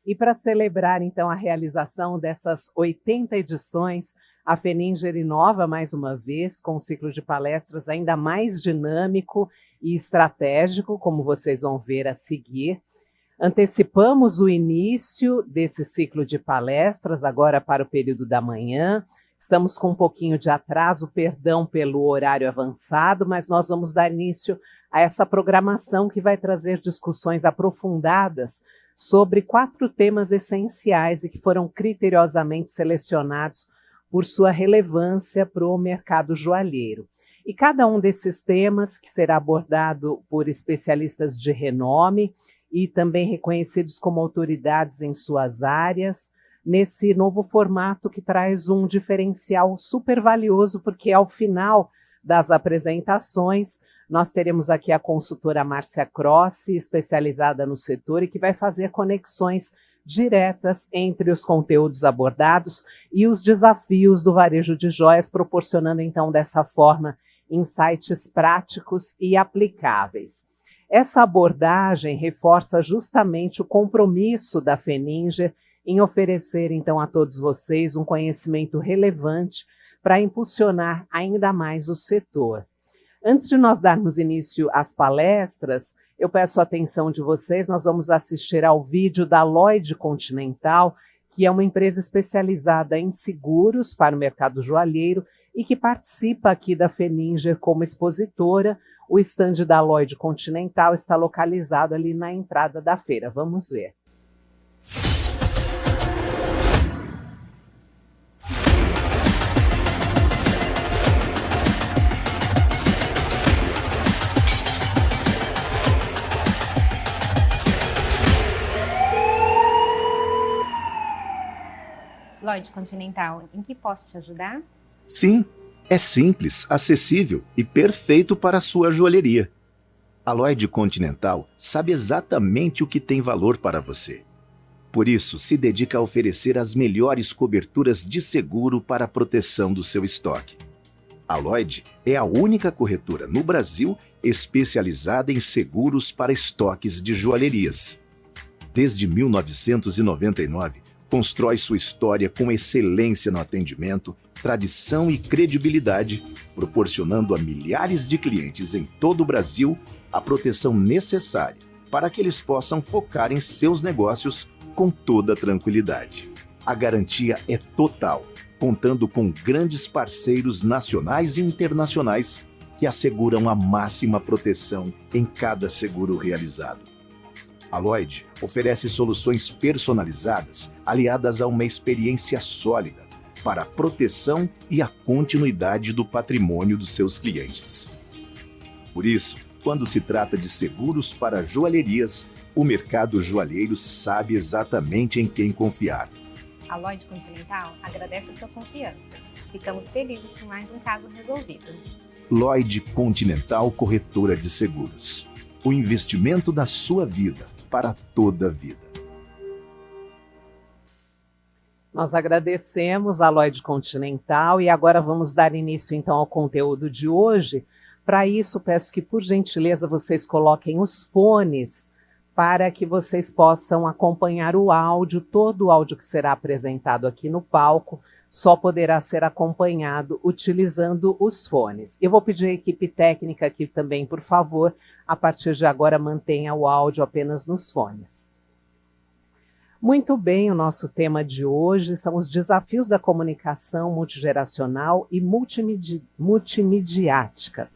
E para celebrar, então, a realização dessas 80 edições, a Feninger inova mais uma vez com um ciclo de palestras ainda mais dinâmico e estratégico, como vocês vão ver a seguir. Antecipamos o início desse ciclo de palestras agora para o período da manhã. Estamos com um pouquinho de atraso, perdão pelo horário avançado, mas nós vamos dar início a essa programação que vai trazer discussões aprofundadas sobre 4 temas essenciais e que foram criteriosamente selecionados por sua relevância para o mercado joalheiro. E cada um desses temas, que será abordado por especialistas de renome e também reconhecidos como autoridades em suas áreas, nesse novo formato que traz um diferencial super valioso, porque ao final das apresentações, nós teremos aqui a consultora Márcia Crossi, especializada no setor e que vai fazer conexões diretas entre os conteúdos abordados e os desafios do varejo de joias, proporcionando então dessa forma insights práticos e aplicáveis. Essa abordagem reforça justamente o compromisso da Feninger em oferecer então a todos vocês um conhecimento relevante para impulsionar ainda mais o setor. Antes de nós darmos início às palestras, eu peço a atenção de vocês, nós vamos assistir ao vídeo da Lloyd Continental, que é uma empresa especializada em seguros para o mercado joalheiro e que participa aqui da Feninger como expositora. O estande da Lloyd Continental está localizado ali na entrada da feira. Vamos ver. Lloyd Continental, em que posso te ajudar? Sim, é simples, acessível e perfeito para a sua joalheria. A Lloyd Continental sabe exatamente o que tem valor para você. Por isso, se dedica a oferecer as melhores coberturas de seguro para a proteção do seu estoque. A Lloyd é a única corretora no Brasil especializada em seguros para estoques de joalherias. Desde 1999, constrói sua história com excelência no atendimento, tradição e credibilidade, proporcionando a milhares de clientes em todo o Brasil a proteção necessária para que eles possam focar em seus negócios com toda tranquilidade. A garantia é total, contando com grandes parceiros nacionais e internacionais que asseguram a máxima proteção em cada seguro realizado. A Lloyd oferece soluções personalizadas aliadas a uma experiência sólida para a proteção e a continuidade do patrimônio dos seus clientes. Por isso, quando se trata de seguros para joalherias, o mercado joalheiro sabe exatamente em quem confiar. A Lloyd Continental agradece a sua confiança. Ficamos felizes com mais um caso resolvido. Lloyd Continental Corretora de Seguros. O investimento da sua vida para toda a vida. Nós agradecemos a Lloyd Continental e agora vamos dar início então ao conteúdo de hoje. Para isso, peço que, por gentileza, vocês coloquem os fones para que vocês possam acompanhar o áudio. Todo o áudio que será apresentado aqui no palco só poderá ser acompanhado utilizando os fones. Eu vou pedir à equipe técnica aqui também, por favor, a partir de agora mantenha o áudio apenas nos fones. Muito bem, o nosso tema de hoje são os desafios da comunicação multigeracional e multimediática.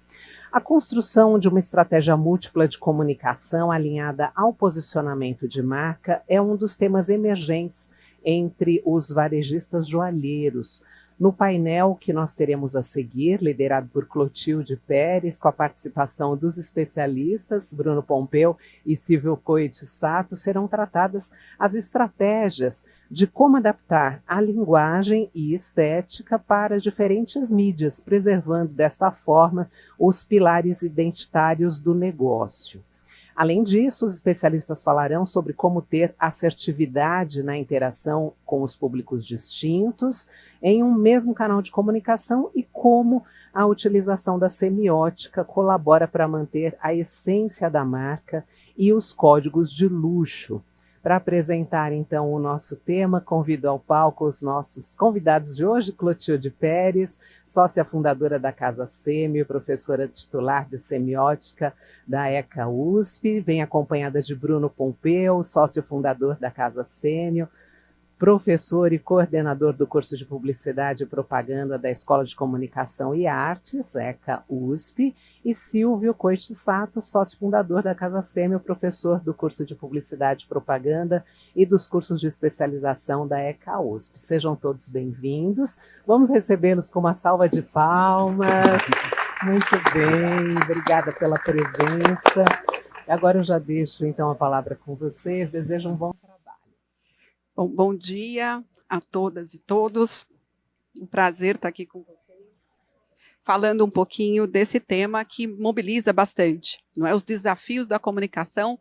A construção de uma estratégia múltipla de comunicação alinhada ao posicionamento de marca é um dos temas emergentes entre os varejistas joalheiros. No painel que nós teremos a seguir, liderado por Clotilde Pérez, com a participação dos especialistas Bruno Pompeu e Silvio Coit Sato, serão tratadas as estratégias de como adaptar a linguagem e estética para diferentes mídias, preservando dessa forma os pilares identitários do negócio. Além disso, os especialistas falarão sobre como ter assertividade na interação com os públicos distintos em um mesmo canal de comunicação e como a utilização da semiótica colabora para manter a essência da marca e os códigos de luxo. Para apresentar, então, o nosso tema, convido ao palco os nossos convidados de hoje, Clotilde Pérez, sócia fundadora da Casa Sêmio, professora titular de semiótica da ECA USP, vem acompanhada de Bruno Pompeu, sócio fundador da Casa Sêmio, professor e coordenador do curso de Publicidade e Propaganda da Escola de Comunicação e Artes, ECA USP, e Silvio Koichisato, sócio fundador da Casa Sêmio, professor do curso de Publicidade e Propaganda e dos cursos de especialização da ECA USP. Sejam todos bem-vindos. Vamos recebê-los com uma salva de palmas. Muito bem, obrigada pela presença. Agora eu já deixo, então, a palavra com vocês. Desejo um bom trabalho. Bom dia a todas e todos. Um prazer estar aqui com vocês, falando um pouquinho desse tema que mobiliza bastante, não é? Os desafios da comunicação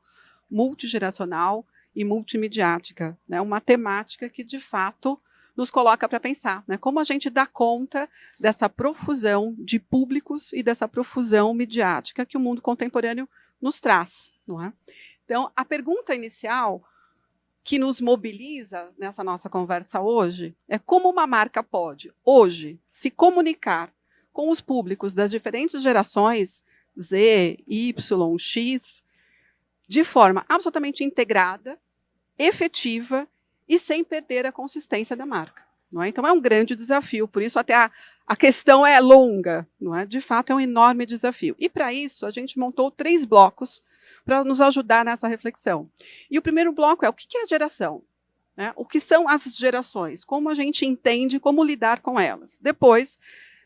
multigeracional e multimediática, né? Uma temática que, de fato, nos coloca para pensar, né? Como a gente dá conta dessa profusão de públicos e dessa profusão midiática que o mundo contemporâneo nos traz, não é? Então, a pergunta inicial que nos mobiliza nessa nossa conversa hoje é como uma marca pode, hoje, se comunicar com os públicos das diferentes gerações, Z, Y, X, de forma absolutamente integrada, efetiva e sem perder a consistência da marca. Não é? Então, é um grande desafio, por isso até a questão é longa, não é? De fato, é um enorme desafio. E, para isso, a gente montou 3 blocos para nos ajudar nessa reflexão. E o primeiro bloco é o que é geração? Né? O que são as gerações? Como a gente entende, como lidar com elas? Depois,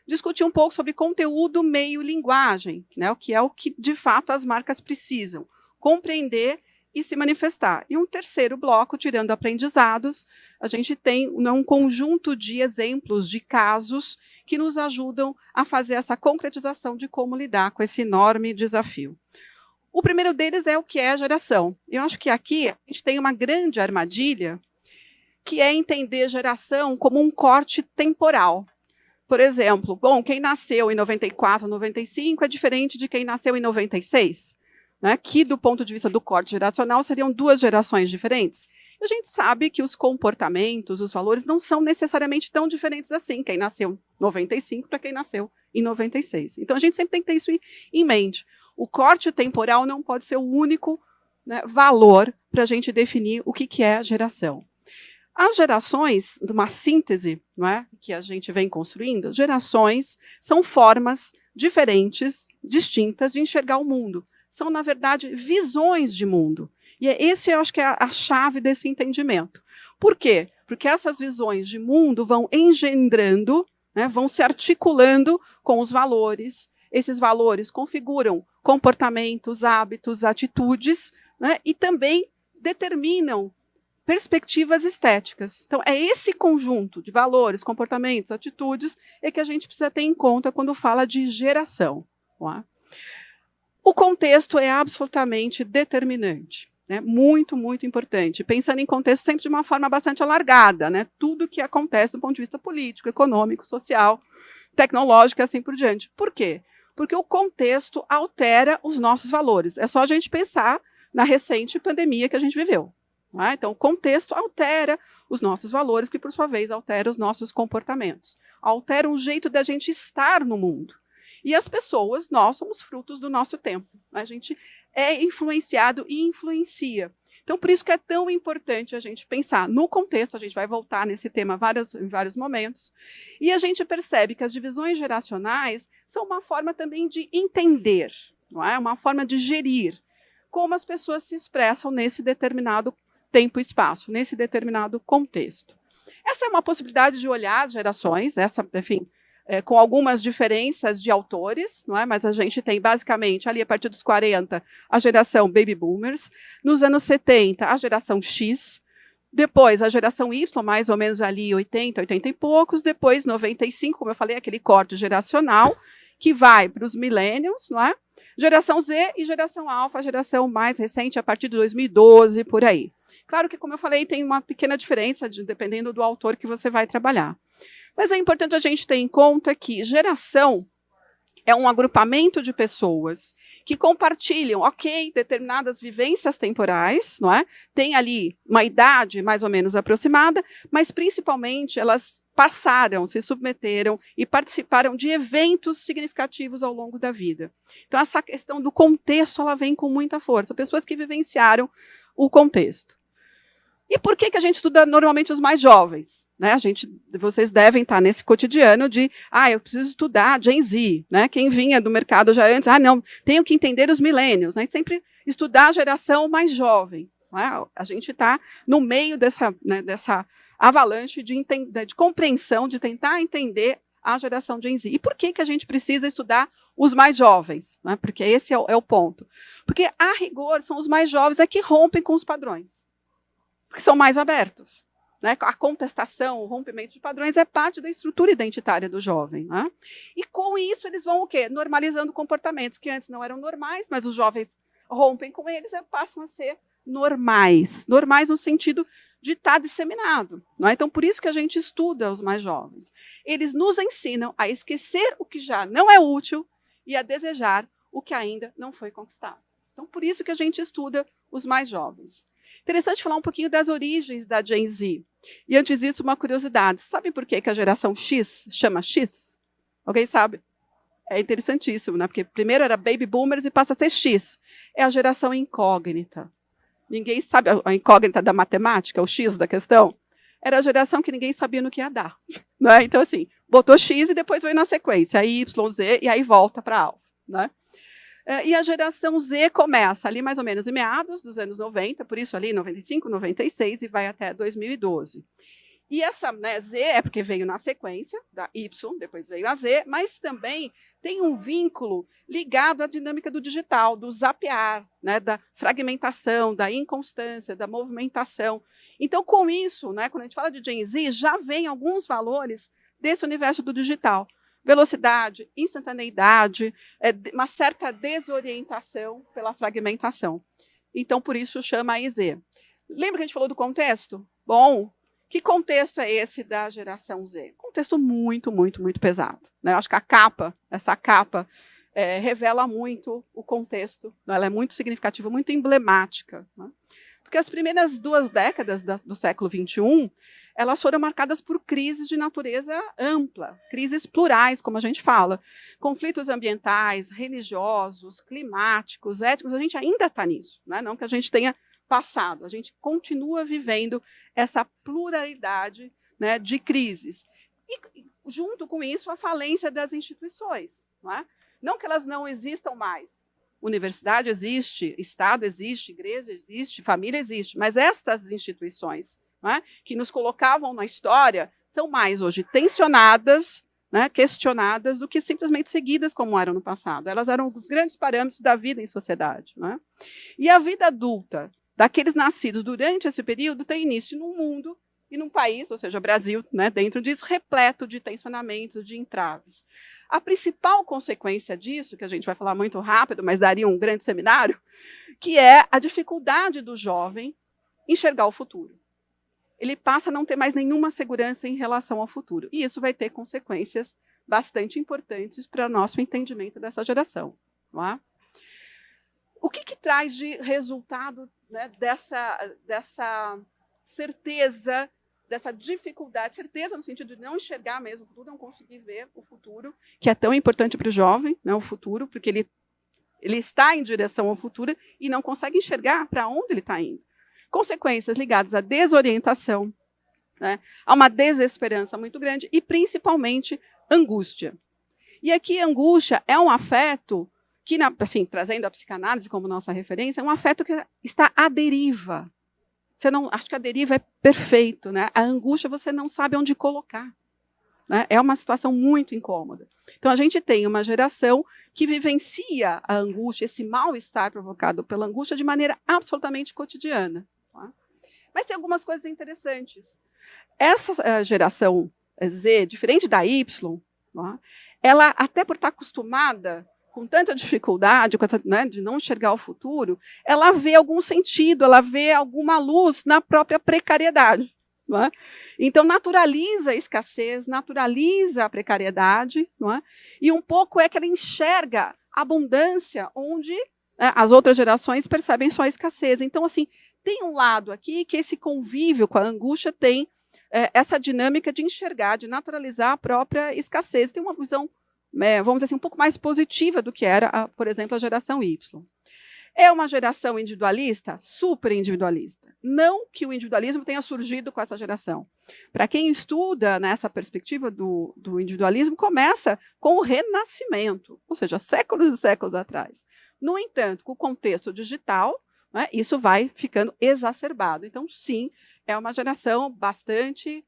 discutir um pouco sobre conteúdo, meio, linguagem, né? O que é o que, de fato, as marcas precisam compreender e se manifestar. E um terceiro bloco, tirando aprendizados, a gente tem um conjunto de exemplos, de casos, que nos ajudam a fazer essa concretização de como lidar com esse enorme desafio. O primeiro deles é o que é a geração. Eu acho que aqui a gente tem uma grande armadilha, que é entender geração como um corte temporal. Por exemplo, bom, quem nasceu em 94, 95 é diferente de quem nasceu em 96. Né, que, do ponto de vista do corte geracional, seriam 2 gerações diferentes. E a gente sabe que os comportamentos, os valores, não são necessariamente tão diferentes assim, quem nasceu em 95 para quem nasceu em 96. Então, a gente sempre tem que ter isso em mente. O corte temporal não pode ser o único, né, valor para a gente definir o que é a geração. As gerações, de uma síntese, não é, que a gente vem construindo, gerações são formas diferentes, distintas de enxergar o mundo. São, na verdade, visões de mundo. E esse, eu acho que é a chave desse entendimento. Por quê? Porque essas visões de mundo vão engendrando, né, vão se articulando com os valores. Esses valores configuram comportamentos, hábitos, atitudes, né, e também determinam perspectivas estéticas. Então, é esse conjunto de valores, comportamentos, atitudes é que a gente precisa ter em conta quando fala de geração. Não é? O contexto é absolutamente determinante, né? Muito, muito importante. Pensando em contexto sempre de uma forma bastante alargada, né? Tudo que acontece do ponto de vista político, econômico, social, tecnológico e assim por diante. Por quê? Porque o contexto altera os nossos valores. É só a gente pensar na recente pandemia que a gente viveu. Não é? Então, o contexto altera os nossos valores, que, por sua vez, altera os nossos comportamentos. Altera o jeito da gente estar no mundo. E as pessoas, nós somos frutos do nosso tempo. A gente é influenciado e influencia. Então, por isso que é tão importante a gente pensar no contexto, a gente vai voltar nesse tema em vários momentos, e a gente percebe que as divisões geracionais são uma forma também de entender, não é? Uma forma de gerir como as pessoas se expressam nesse determinado tempo e espaço, nesse determinado contexto. Essa é uma possibilidade de olhar as gerações, enfim, com algumas diferenças de autores, não é? Mas a gente tem basicamente ali a partir dos 40 a geração Baby Boomers, nos anos 70 a geração X, depois a geração Y, mais ou menos ali 80, 80 e poucos, depois 95, como eu falei, aquele corte geracional que vai para os millennials, não é? Geração Z e geração Alpha, a geração mais recente a partir de 2012, por aí. Claro que, como eu falei, tem uma pequena diferença dependendo do autor que você vai trabalhar. Mas é importante a gente ter em conta que geração é um agrupamento de pessoas que compartilham, ok, determinadas vivências temporais, não é? Tem ali uma idade mais ou menos aproximada, mas principalmente elas passaram, se submeteram e participaram de eventos significativos ao longo da vida. Então, essa questão do contexto, ela vem com muita força. Pessoas que vivenciaram o contexto. E por que a gente estuda normalmente os mais jovens? Né? Vocês devem estar nesse cotidiano de, eu preciso estudar Gen Z, né? Quem vinha do mercado já antes, não, tenho que entender os millennials, né? Sempre estudar a geração mais jovem. Né? A gente está no meio dessa avalanche de compreensão, de tentar entender a geração Gen Z. E por que a gente precisa estudar os mais jovens? Né? Porque esse é o ponto. Porque, a rigor, são os mais jovens que rompem com os padrões. Porque são mais abertos. Né? A contestação, o rompimento de padrões é parte da estrutura identitária do jovem. Né? E com isso eles vão o quê? Normalizando comportamentos que antes não eram normais, mas os jovens rompem com eles e passam a ser normais. Normais no sentido de estar disseminado. Não é? Então, por isso que a gente estuda os mais jovens. Eles nos ensinam a esquecer o que já não é útil e a desejar o que ainda não foi conquistado. Então, por isso que a gente estuda os mais jovens. Interessante falar um pouquinho das origens da Gen Z. E antes disso, uma curiosidade. Sabe por que a geração X chama X? Alguém sabe? É interessantíssimo, né? Porque primeiro era Baby Boomers e passa a ser X. É a geração incógnita. Ninguém sabe a incógnita da matemática, o X da questão? Era a geração que ninguém sabia no que ia dar. Né? Então, assim, botou X e depois veio na sequência, aí Y, Z, e aí volta para alfa. Né? E a geração Z começa ali mais ou menos em meados dos anos 90, por isso ali 95, 96 e vai até 2012. E essa Z é porque veio na sequência da Y, depois veio a Z, mas também tem um vínculo ligado à dinâmica do digital, do zapear, né, da fragmentação, da inconstância, da movimentação. Então, com isso, né, quando a gente fala de Gen Z, já vem alguns valores desse universo do digital. Velocidade, instantaneidade, uma certa desorientação pela fragmentação. Então, por isso, chama a Z. Lembra que a gente falou do contexto? Bom, que contexto é esse da geração Z? Contexto muito, muito, muito pesado. Né? Eu acho que essa capa, revela muito o contexto. Né? Ela é muito significativa, muito emblemática. Né? Porque as primeiras 2 décadas do século XXI, elas foram marcadas por crises de natureza ampla, crises plurais, como a gente fala. Conflitos ambientais, religiosos, climáticos, éticos, a gente ainda está nisso. Né? Não que a gente tenha passado, a gente continua vivendo essa pluralidade, né, de crises. E, junto com isso, a falência das instituições. Não é? Não que elas não existam mais. Universidade existe, Estado existe, igreja existe, família existe, mas estas instituições, não é, que nos colocavam na história são mais hoje tensionadas, né, questionadas, do que simplesmente seguidas como eram no passado. Elas eram os grandes parâmetros da vida em sociedade. Não é? E a vida adulta daqueles nascidos durante esse período tem início num mundo e num país, ou seja, Brasil, né, dentro disso, repleto de tensionamentos, de entraves. A principal consequência disso, que a gente vai falar muito rápido, mas daria um grande seminário, que é a dificuldade do jovem enxergar o futuro. Ele passa a não ter mais nenhuma segurança em relação ao futuro. E isso vai ter consequências bastante importantes para o nosso entendimento dessa geração. Não é? O que traz de resultado, né, dessa certeza, dessa dificuldade, certeza no sentido de não enxergar mesmo o futuro, não conseguir ver o futuro, que é tão importante para o jovem, né, o futuro, porque ele está em direção ao futuro e não consegue enxergar para onde ele está indo. Consequências ligadas à desorientação, né, a uma desesperança muito grande e, principalmente, angústia. E aqui, angústia é um afeto que, assim, trazendo a psicanálise como nossa referência, é um afeto que está à deriva. Acho que a deriva é perfeito. Né? A angústia você não sabe onde colocar. Né? É uma situação muito incômoda. Então, a gente tem uma geração que vivencia a angústia, esse mal-estar provocado pela angústia, de maneira absolutamente cotidiana. Tá? Mas tem algumas coisas interessantes. Essa geração Z, diferente da Y, tá? Ela, até por estar acostumada com tanta dificuldade, com essa, né, de não enxergar o futuro, ela vê algum sentido, ela vê alguma luz na própria precariedade. não é? Então, naturaliza a escassez, naturaliza a precariedade, não é? E um pouco é que ela enxerga abundância onde as outras gerações percebem só a escassez. Então, assim, tem um lado aqui que esse convívio com a angústia tem essa dinâmica de enxergar, de naturalizar a própria escassez. Tem uma visão, vamos dizer assim, um pouco mais positiva do que era, por exemplo, a geração Y. É uma geração individualista? Super individualista. Não que o individualismo tenha surgido com essa geração. Para quem estuda nessa perspectiva do individualismo, começa com o Renascimento, ou seja, séculos e séculos atrás. No entanto, com o contexto digital, né, isso vai ficando exacerbado. Então, sim, é uma geração bastante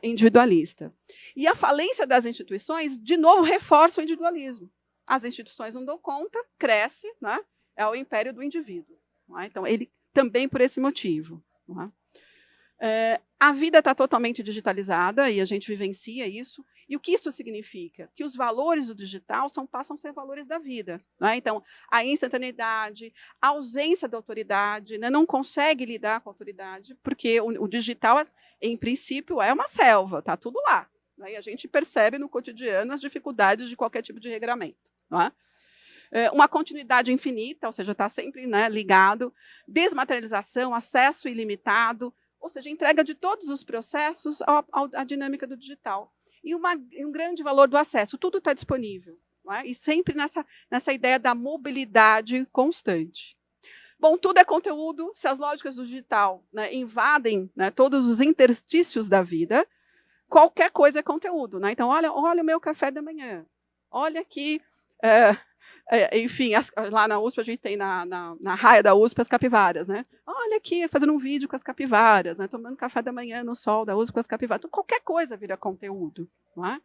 individualista. E a falência das instituições, de novo, reforça o individualismo. As instituições não dão conta, cresce, né? É o império do indivíduo. Não é? Então, ele também por esse motivo. Não é? A vida está totalmente digitalizada e a gente vivencia isso. E o que isso significa? Que os valores do digital passam a ser valores da vida. Não é? Então, a instantaneidade, a ausência da autoridade, né? Não consegue lidar com a autoridade, porque o digital, em princípio, é uma selva, está tudo lá. Né? E a gente percebe no cotidiano as dificuldades de qualquer tipo de regramento. Não é? Uma continuidade infinita, ou seja, está sempre, né, ligado, desmaterialização, acesso ilimitado, ou seja, entrega de todos os processos à dinâmica do digital. E um grande valor do acesso, tudo está disponível, não é? E sempre nessa ideia da mobilidade constante. Bom, tudo é conteúdo, se as lógicas do digital, né, invadem, né, todos os interstícios da vida, qualquer coisa é conteúdo. Né? Então, olha o meu café da manhã, olha aqui... enfim, lá na USP, a gente tem na raia da USP as capivaras. Né? Olha aqui, fazendo um vídeo com as capivaras, né? Tomando café da manhã no sol da USP com as capivaras. Então, qualquer coisa vira conteúdo. Não é?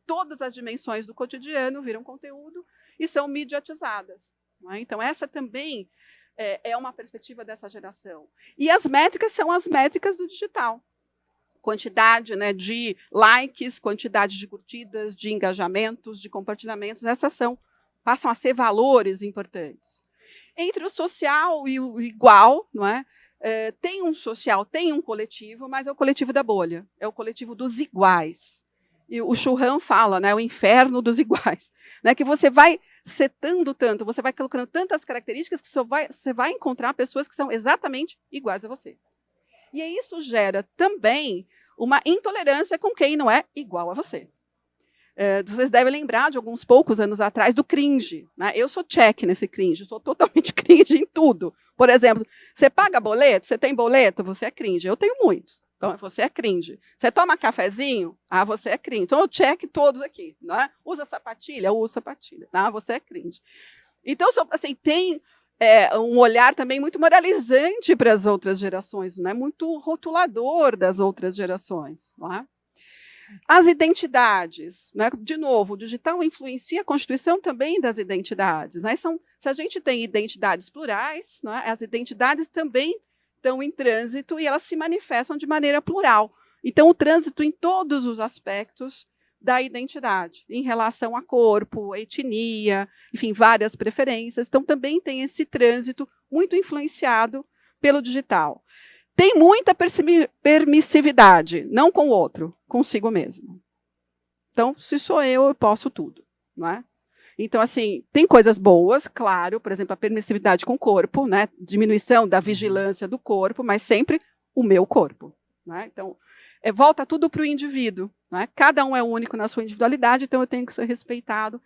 Todas as dimensões do cotidiano viram conteúdo e são mediatizadas. Não é? Então, essa também é uma perspectiva dessa geração. E as métricas são as métricas do digital. Quantidade, né, de likes, quantidade de curtidas, de engajamentos, de compartilhamentos, passam a ser valores importantes. Entre o social e o igual, não é? Tem um social, tem um coletivo, mas é o coletivo da bolha, é o coletivo dos iguais. E o Churran fala, né, o inferno dos iguais, né, que você vai setando tanto, você vai colocando tantas características que você vai encontrar pessoas que são exatamente iguais a você. E isso gera também uma intolerância com quem não é igual a você. Vocês devem lembrar de alguns poucos anos atrás do cringe. Né? Eu sou check nesse cringe, sou totalmente cringe em tudo. Por exemplo, você paga boleto, você tem boleto, você é cringe. Eu tenho muitos, então você é cringe. Você toma cafezinho, você é cringe. Então eu check todos aqui. Né? Usa sapatilha, eu uso sapatilha. Você é cringe. Então, assim, tem... um olhar também muito moralizante para as outras gerações, né? Muito rotulador das outras gerações. Não é? As identidades, né? De novo, o digital influencia a constituição também das identidades. Né? Se a gente tem identidades plurais, não é? As identidades também estão em trânsito e elas se manifestam de maneira plural. Então, o trânsito em todos os aspectos da identidade, em relação a corpo, etnia, enfim, várias preferências. Então, também tem esse trânsito muito influenciado pelo digital. Tem muita permissividade, não com o outro, consigo mesmo. Então, se sou eu posso tudo. Não é? Então, assim, tem coisas boas, claro, por exemplo, a permissividade com o corpo, né? Diminuição da vigilância do corpo, mas sempre o meu corpo. Né? Então, volta tudo para o indivíduo. Né? Cada um é único na sua individualidade, então eu tenho que ser respeitado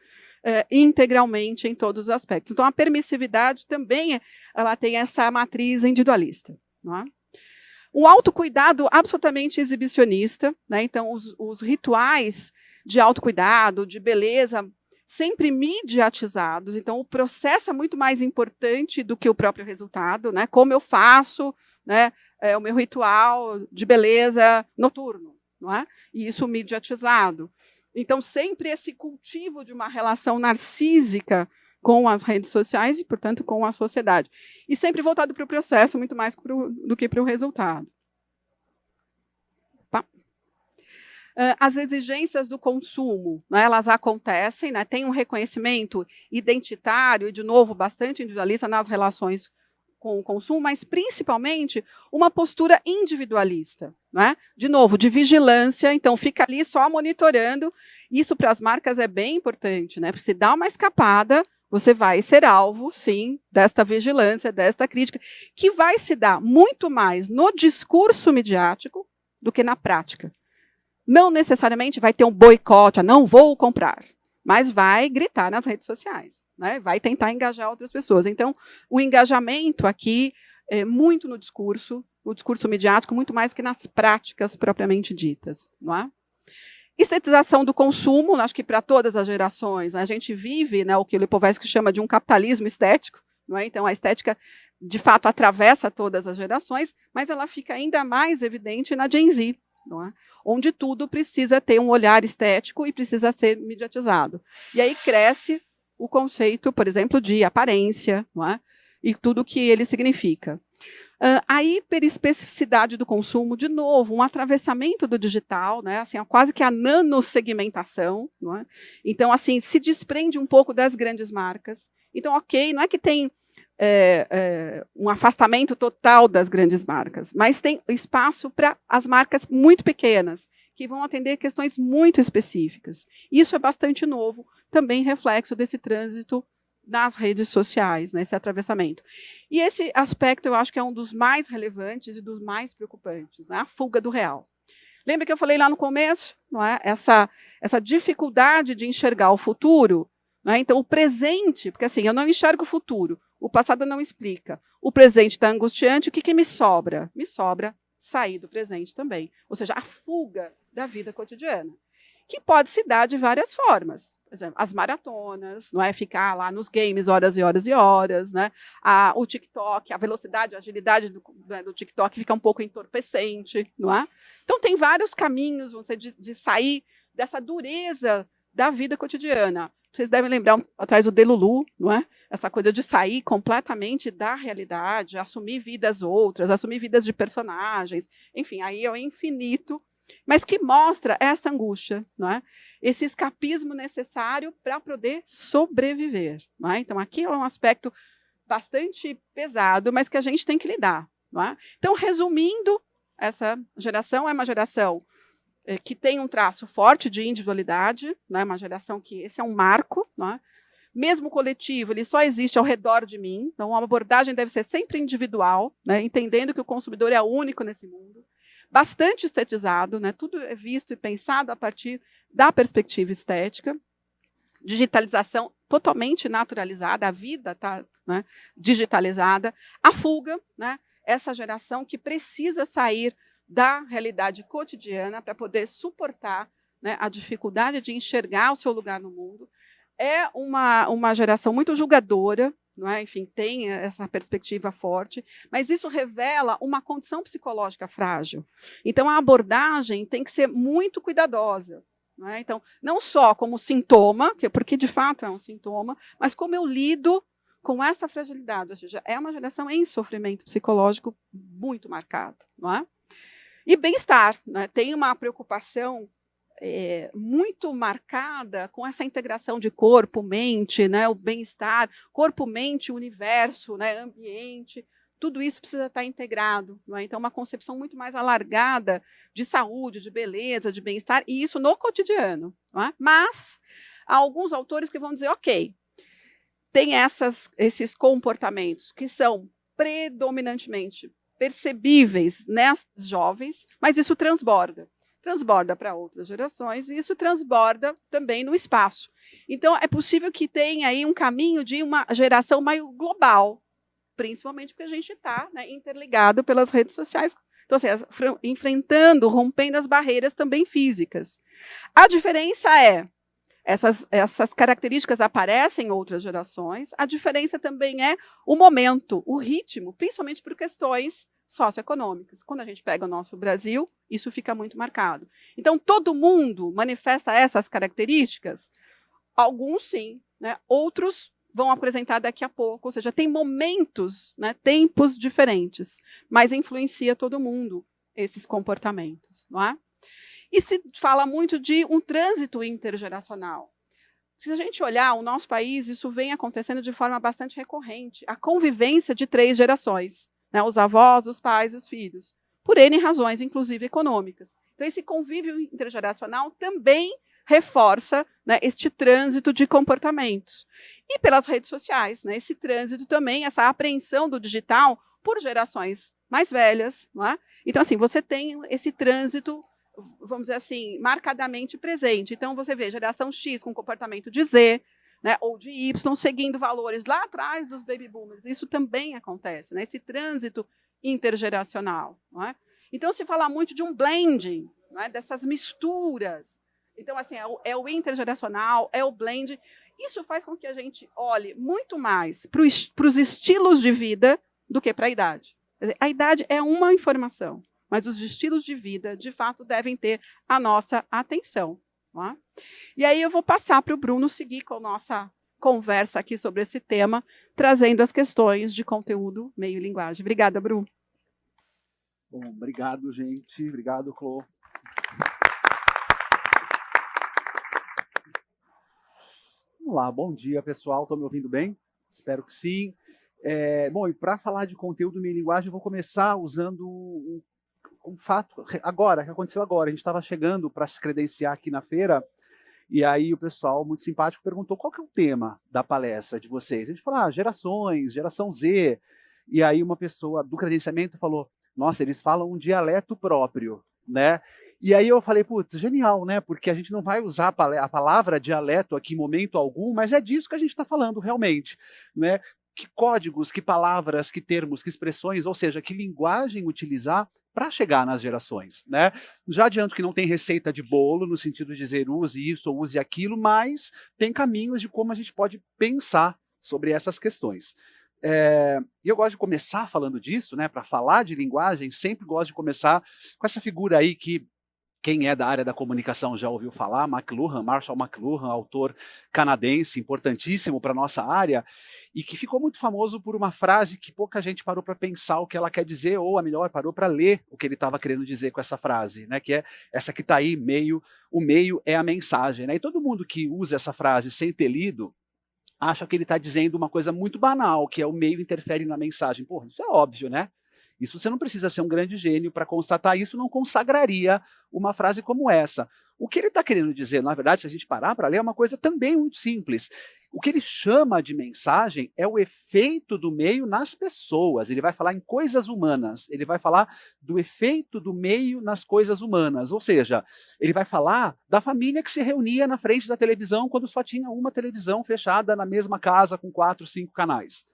integralmente em todos os aspectos. Então, a permissividade também ela tem essa matriz individualista. Não é? Um autocuidado absolutamente exibicionista. Né? Então, os rituais de autocuidado, de beleza, sempre mediatizados. Então, o processo é muito mais importante do que o próprio resultado. Né? Como eu faço, né, o meu ritual de beleza noturno. Não é? E isso mediatizado. Então, sempre esse cultivo de uma relação narcísica com as redes sociais e, portanto, com a sociedade. E sempre voltado para o processo, muito mais do que para o resultado. As exigências do consumo, né, elas acontecem, né, tem um reconhecimento identitário e, de novo, bastante individualista nas relações com o consumo, mas principalmente uma postura individualista, não é? De novo, de vigilância, então fica ali só monitorando. Isso para as marcas é bem importante, né? Porque se dá uma escapada, você vai ser alvo, sim, desta vigilância, desta crítica, que vai se dar muito mais no discurso midiático do que na prática. Não necessariamente vai ter um boicote, não vou comprar, mas vai gritar nas redes sociais, né? Vai tentar engajar outras pessoas. Então, o engajamento aqui é muito no discurso, o discurso midiático, muito mais que nas práticas propriamente ditas, não é? Estetização do consumo, acho que para todas as gerações, né, a gente vive, né, o que o Lipovetsky chama de um capitalismo estético, não é? Então a estética, de fato, atravessa todas as gerações, mas ela fica ainda mais evidente na Gen Z, não é? Onde tudo precisa ter um olhar estético e precisa ser mediatizado. E aí cresce o conceito, por exemplo, de aparência, não é? E tudo o que ele significa. A hiperespecificidade do consumo, de novo, um atravessamento do digital, né? Assim, quase que a nanosegmentação, não é? Então, assim, se desprende um pouco das grandes marcas. Então, ok, não é que tem um afastamento total das grandes marcas, mas tem espaço para as marcas muito pequenas, que vão atender questões muito específicas. Isso é bastante novo, também reflexo desse trânsito nas redes sociais, né, esse atravessamento. E esse aspecto eu acho que é um dos mais relevantes e dos mais preocupantes, né, a fuga do real. Lembra que eu falei lá no começo? Não é? Essa dificuldade de enxergar o futuro, não é? Então o presente, porque assim, eu não enxergo o futuro, o passado não explica, o presente está angustiante, o que me sobra? Me sobra sair do presente também, ou seja, a fuga da vida cotidiana, que pode se dar de várias formas. Por exemplo, as maratonas, não é? Ficar lá nos games horas e horas e horas, né? O TikTok, a velocidade, a agilidade do TikTok fica um pouco entorpecente, não é? Então tem vários caminhos, vão ser de sair dessa dureza da vida cotidiana. Vocês devem lembrar atrás do Delulu, não é? Essa coisa de sair completamente da realidade, assumir vidas outras, assumir vidas de personagens, enfim, aí é o infinito, mas que mostra essa angústia, não é? Esse escapismo necessário para poder sobreviver. Não é? Então, aqui é um aspecto bastante pesado, mas que a gente tem que lidar. Não é? Então, resumindo, essa geração é uma geração que tem um traço forte de individualidade, não é? Uma geração que esse é um marco, não é? Mesmo coletivo, ele só existe ao redor de mim, então a abordagem deve ser sempre individual, né? Entendendo que o consumidor é único nesse mundo. Bastante estetizado, né? Tudo é visto e pensado a partir da perspectiva estética. Digitalização totalmente naturalizada, a vida está, né, digitalizada. A fuga, né? Essa geração que precisa sair da realidade cotidiana para poder suportar, né, a dificuldade de enxergar o seu lugar no mundo. É uma geração muito julgadora, não é? Enfim, tem essa perspectiva forte, mas isso revela uma condição psicológica frágil. Então, a abordagem tem que ser muito cuidadosa. Não é? Então, não só como sintoma, porque de fato é um sintoma, mas como eu lido com essa fragilidade. Ou seja, é uma geração em sofrimento psicológico muito marcado. Não é? E bem-estar, né? Tem uma preocupação muito marcada com essa integração de corpo, mente, né, o bem-estar, corpo, mente, universo, né, ambiente, tudo isso precisa estar integrado. Não é? Então, uma concepção muito mais alargada de saúde, de beleza, de bem-estar, e isso no cotidiano. Não é? Mas há alguns autores que vão dizer, ok, tem esses comportamentos que são predominantemente percebíveis nas jovens, mas isso transborda para outras gerações, e isso transborda também no espaço. Então, é possível que tenha aí um caminho de uma geração mais global, principalmente porque a gente está, né, interligado pelas redes sociais, então, assim, enfrentando, rompendo as barreiras também físicas. A diferença é, essas características aparecem em outras gerações, a diferença também é o momento, o ritmo, principalmente por questões socioeconômicas. Quando a gente pega o nosso Brasil, isso fica muito marcado. Então, todo mundo manifesta essas características? Alguns sim, né? Outros vão apresentar daqui a pouco, ou seja, tem momentos, né, tempos diferentes, mas influencia todo mundo esses comportamentos. Não é? E se fala muito de um trânsito intergeracional. Se a gente olhar o nosso país, isso vem acontecendo de forma bastante recorrente. A convivência de 3 gerações, né? Os avós, os pais e os filhos, por N razões, inclusive econômicas. Então, esse convívio intergeracional também reforça, né, este trânsito de comportamentos. E pelas redes sociais, né, esse trânsito também, essa apreensão do digital por gerações mais velhas. Não é? Então, assim, você tem esse trânsito, vamos dizer assim, marcadamente presente. Então, você vê geração X com comportamento de Z, né, ou de Y, seguindo valores lá atrás dos baby boomers. Isso também acontece, né, esse trânsito intergeracional. Não é? Então, se fala muito de um blending, não é, dessas misturas. Então, assim, é o intergeracional, é o blend. Isso faz com que a gente olhe muito mais para os estilos de vida do que para a idade. Quer dizer, a idade é uma informação, mas os estilos de vida, de fato, devem ter a nossa atenção. Não é? E aí eu vou passar para o Bruno seguir com a nossa conversa aqui sobre esse tema, trazendo as questões de conteúdo, meio e linguagem. Obrigada, Bruno. Bom, obrigado, gente. Obrigado, Clô. Vamos lá, bom dia, pessoal. Estão me ouvindo bem? Espero que sim. Bom, e para falar de conteúdo meio linguagem, eu vou começar usando um fato agora, que aconteceu agora. A gente estava chegando para se credenciar aqui na feira, e aí o pessoal, muito simpático, perguntou qual que é o tema da palestra de vocês. A gente falou, gerações, geração Z. E aí uma pessoa do credenciamento falou, nossa, eles falam um dialeto próprio, né? E aí eu falei, putz, genial, né? Porque a gente não vai usar a palavra dialeto aqui em momento algum, mas é disso que a gente está falando realmente, né? Que códigos, que palavras, que termos, que expressões, ou seja, que linguagem utilizar para chegar nas gerações, né? Já adianto que não tem receita de bolo, no sentido de dizer use isso ou use aquilo, mas tem caminhos de como a gente pode pensar sobre essas questões. E eu gosto de começar falando disso, né? Para falar de linguagem, sempre gosto de começar com essa figura aí que quem é da área da comunicação já ouviu falar, Marshall McLuhan, autor canadense, importantíssimo para a nossa área, e que ficou muito famoso por uma frase que pouca gente parou para pensar o que ela quer dizer, ou, a melhor, parou para ler o que ele estava querendo dizer com essa frase, né? Que é essa que está aí, o meio é a mensagem. Né? E todo mundo que usa essa frase sem ter lido, acha que ele está dizendo uma coisa muito banal, que é o meio interfere na mensagem. Porra, isso é óbvio, né? Isso você não precisa ser um grande gênio para constatar isso, não consagraria uma frase como essa. O que ele está querendo dizer, na verdade, se a gente parar para ler, é uma coisa também muito simples. O que ele chama de mensagem é o efeito do meio nas pessoas. Ele vai falar em coisas humanas, ele vai falar do efeito do meio nas coisas humanas. Ou seja, ele vai falar da família que se reunia na frente da televisão quando só tinha uma televisão fechada na mesma casa com 4, 5 canais.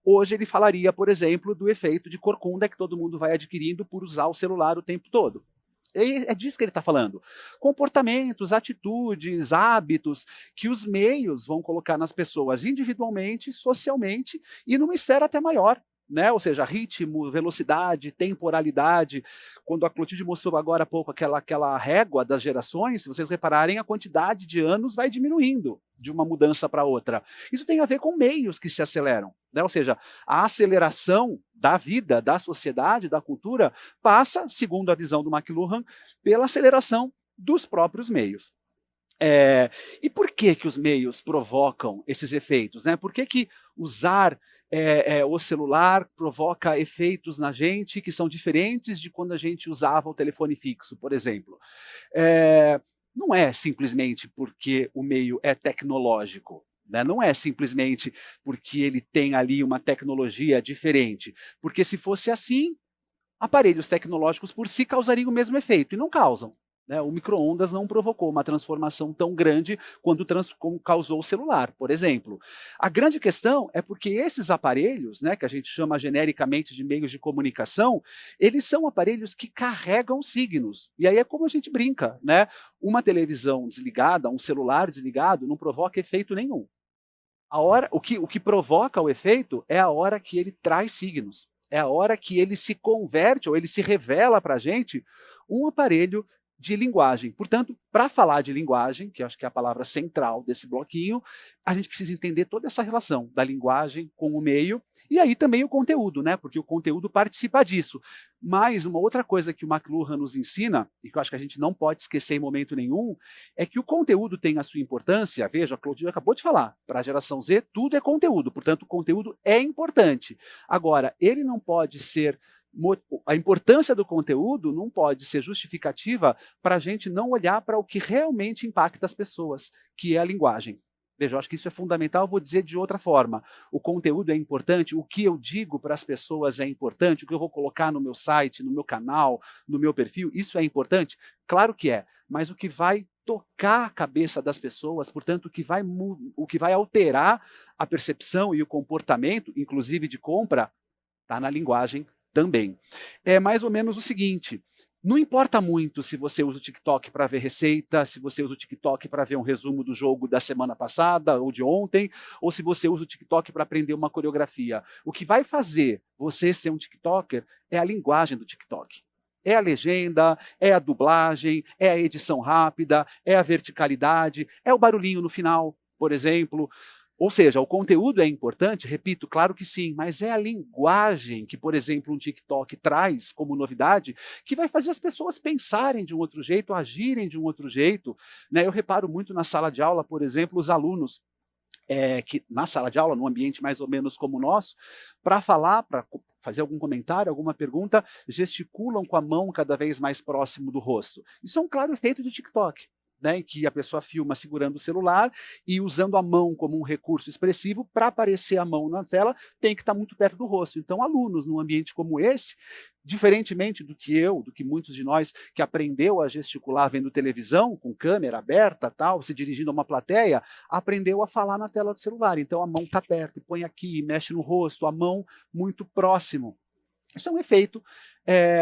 Hoje ele falaria, por exemplo, do efeito de corcunda que todo mundo vai adquirindo por usar o celular o tempo todo. É disso que ele está falando. Comportamentos, atitudes, hábitos que os meios vão colocar nas pessoas individualmente, socialmente e numa esfera até maior. Né? Ou seja, ritmo, velocidade, temporalidade. Quando a Clotilde mostrou agora há pouco aquela régua das gerações, se vocês repararem, a quantidade de anos vai diminuindo de uma mudança para outra. Isso tem a ver com meios que se aceleram. Né? Ou seja, a aceleração da vida, da sociedade, da cultura, passa, segundo a visão do McLuhan, pela aceleração dos próprios meios. E por que os meios provocam esses efeitos? Né? Por que usar o celular provoca efeitos na gente que são diferentes de quando a gente usava o telefone fixo, por exemplo? Não é simplesmente porque o meio é tecnológico. Né? Não é simplesmente porque ele tem ali uma tecnologia diferente. Porque se fosse assim, aparelhos tecnológicos por si causariam o mesmo efeito, e não causam. Né? O micro-ondas não provocou uma transformação tão grande como causou o celular, por exemplo. A grande questão é porque esses aparelhos, né, que a gente chama genericamente de meios de comunicação, eles são aparelhos que carregam signos. E aí é como a gente brinca, né? Uma televisão desligada, um celular desligado, não provoca efeito nenhum. O que provoca o efeito é a hora que ele traz signos. É a hora que ele se converte ou ele se revela para a gente um aparelho de linguagem. Portanto, para falar de linguagem, que eu acho que é a palavra central desse bloquinho, a gente precisa entender toda essa relação da linguagem com o meio, e aí também o conteúdo, né? Porque o conteúdo participa disso. Mas uma outra coisa que o McLuhan nos ensina, e que eu acho que a gente não pode esquecer em momento nenhum, é que o conteúdo tem a sua importância. Veja, a Claudinha acabou de falar, para a geração Z, tudo é conteúdo, portanto, o conteúdo é importante. Agora, ele não pode ser a importância do conteúdo não pode ser justificativa para a gente não olhar para o que realmente impacta as pessoas, que é a linguagem. Veja, eu acho que isso é fundamental, eu vou dizer de outra forma. O conteúdo é importante, o que eu digo para as pessoas é importante, o que eu vou colocar no meu site, no meu canal, no meu perfil, isso é importante? Claro que é, mas o que vai tocar a cabeça das pessoas, portanto, o que vai alterar a percepção e o comportamento, inclusive de compra, está na linguagem também. É mais ou menos o seguinte, não importa muito se você usa o TikTok para ver receita, se você usa o TikTok para ver um resumo do jogo da semana passada ou de ontem, ou se você usa o TikTok para aprender uma coreografia. O que vai fazer você ser um TikToker é a linguagem do TikTok. É a legenda, é a dublagem, é a edição rápida, é a verticalidade, é o barulhinho no final, por exemplo. Ou seja, o conteúdo é importante, repito, claro que sim, mas é a linguagem que, por exemplo, um TikTok traz como novidade, que vai fazer as pessoas pensarem de um outro jeito, agirem de um outro jeito. Né? Eu reparo muito na sala de aula, por exemplo, os alunos que na sala de aula, num ambiente mais ou menos como o nosso, para falar, para fazer algum comentário, alguma pergunta, gesticulam com a mão cada vez mais próximo do rosto. Isso é um claro efeito de TikTok. Né, em que a pessoa filma segurando o celular e usando a mão como um recurso expressivo, para aparecer a mão na tela, tem que estar muito perto do rosto. Então, alunos, num ambiente como esse, diferentemente do que muitos de nós que aprendeu a gesticular vendo televisão, com câmera aberta, tal, se dirigindo a uma plateia, aprendeu a falar na tela do celular. Então, a mão está perto, põe aqui, mexe no rosto, a mão muito próximo. Isso é um efeito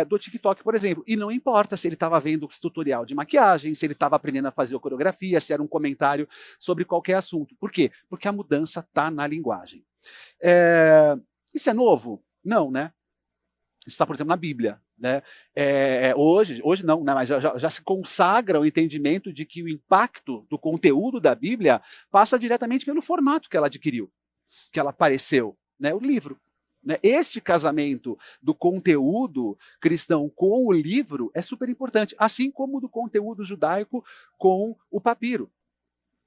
do TikTok, por exemplo. E não importa se ele estava vendo tutorial de maquiagem, se ele estava aprendendo a fazer a coreografia, se era um comentário sobre qualquer assunto. Por quê? Porque a mudança está na linguagem. Isso é novo? Não, né? Isso está, por exemplo, na Bíblia. Né? Hoje não, né? Mas já se consagra o entendimento de que o impacto do conteúdo da Bíblia passa diretamente pelo formato que ela adquiriu, que ela apareceu, né? O livro. Este casamento do conteúdo cristão com o livro é super importante, assim como o do conteúdo judaico com o papiro.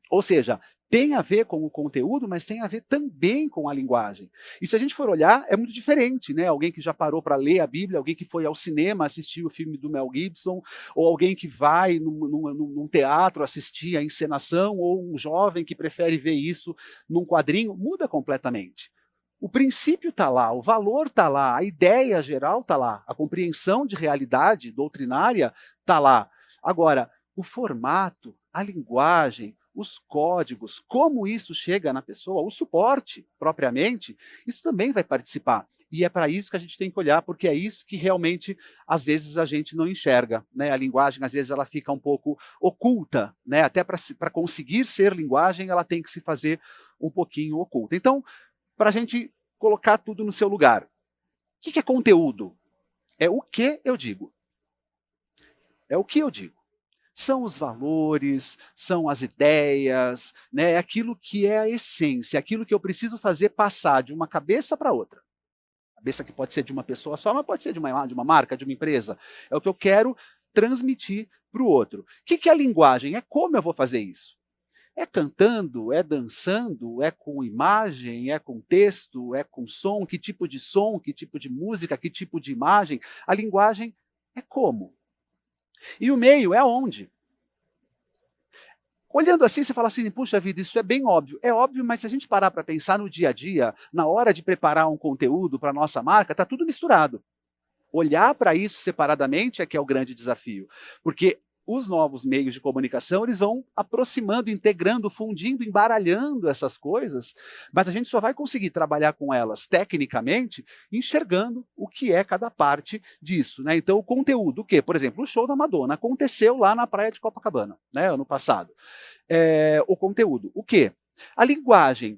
Ou seja, tem a ver com o conteúdo, mas tem a ver também com a linguagem. E se a gente for olhar, é muito diferente, né? Alguém que já parou para ler a Bíblia, alguém que foi ao cinema assistir o filme do Mel Gibson, ou alguém que vai num teatro assistir a encenação, ou um jovem que prefere ver isso num quadrinho, muda completamente. O princípio está lá, o valor está lá, a ideia geral está lá, a compreensão de realidade doutrinária está lá. Agora, o formato, a linguagem, os códigos, como isso chega na pessoa, o suporte propriamente, isso também vai participar. E é para isso que a gente tem que olhar, porque é isso que realmente, às vezes, a gente não enxerga. Né? A linguagem, às vezes, ela fica um pouco oculta. Né? Até para conseguir ser linguagem, ela tem que se fazer um pouquinho oculta. Então, para a gente colocar tudo no seu lugar. O que é conteúdo? É o que eu digo. É o que eu digo. São os valores, são as ideias, né? É aquilo que é a essência, aquilo que eu preciso fazer passar de uma cabeça para outra. Cabeça que pode ser de uma pessoa só, mas pode ser de uma marca, de uma empresa. É o que eu quero transmitir para o outro. O que é a linguagem? É como eu vou fazer isso. É cantando, é dançando, é com imagem, é com texto, é com som, que tipo de música, que tipo de imagem. A linguagem é como. E o meio é onde. Olhando assim, você fala assim, puxa vida, isso é bem óbvio. É óbvio, mas se a gente parar para pensar no dia a dia, na hora de preparar um conteúdo para a nossa marca, está tudo misturado. Olhar para isso separadamente é que é o grande desafio. Porque os novos meios de comunicação, eles vão aproximando, integrando, fundindo, embaralhando essas coisas, mas a gente só vai conseguir trabalhar com elas tecnicamente enxergando o que é cada parte disso. Né? Então, o conteúdo, o quê? Por exemplo, o show da Madonna aconteceu lá na praia de Copacabana, né, ano passado. O conteúdo, o quê? A linguagem.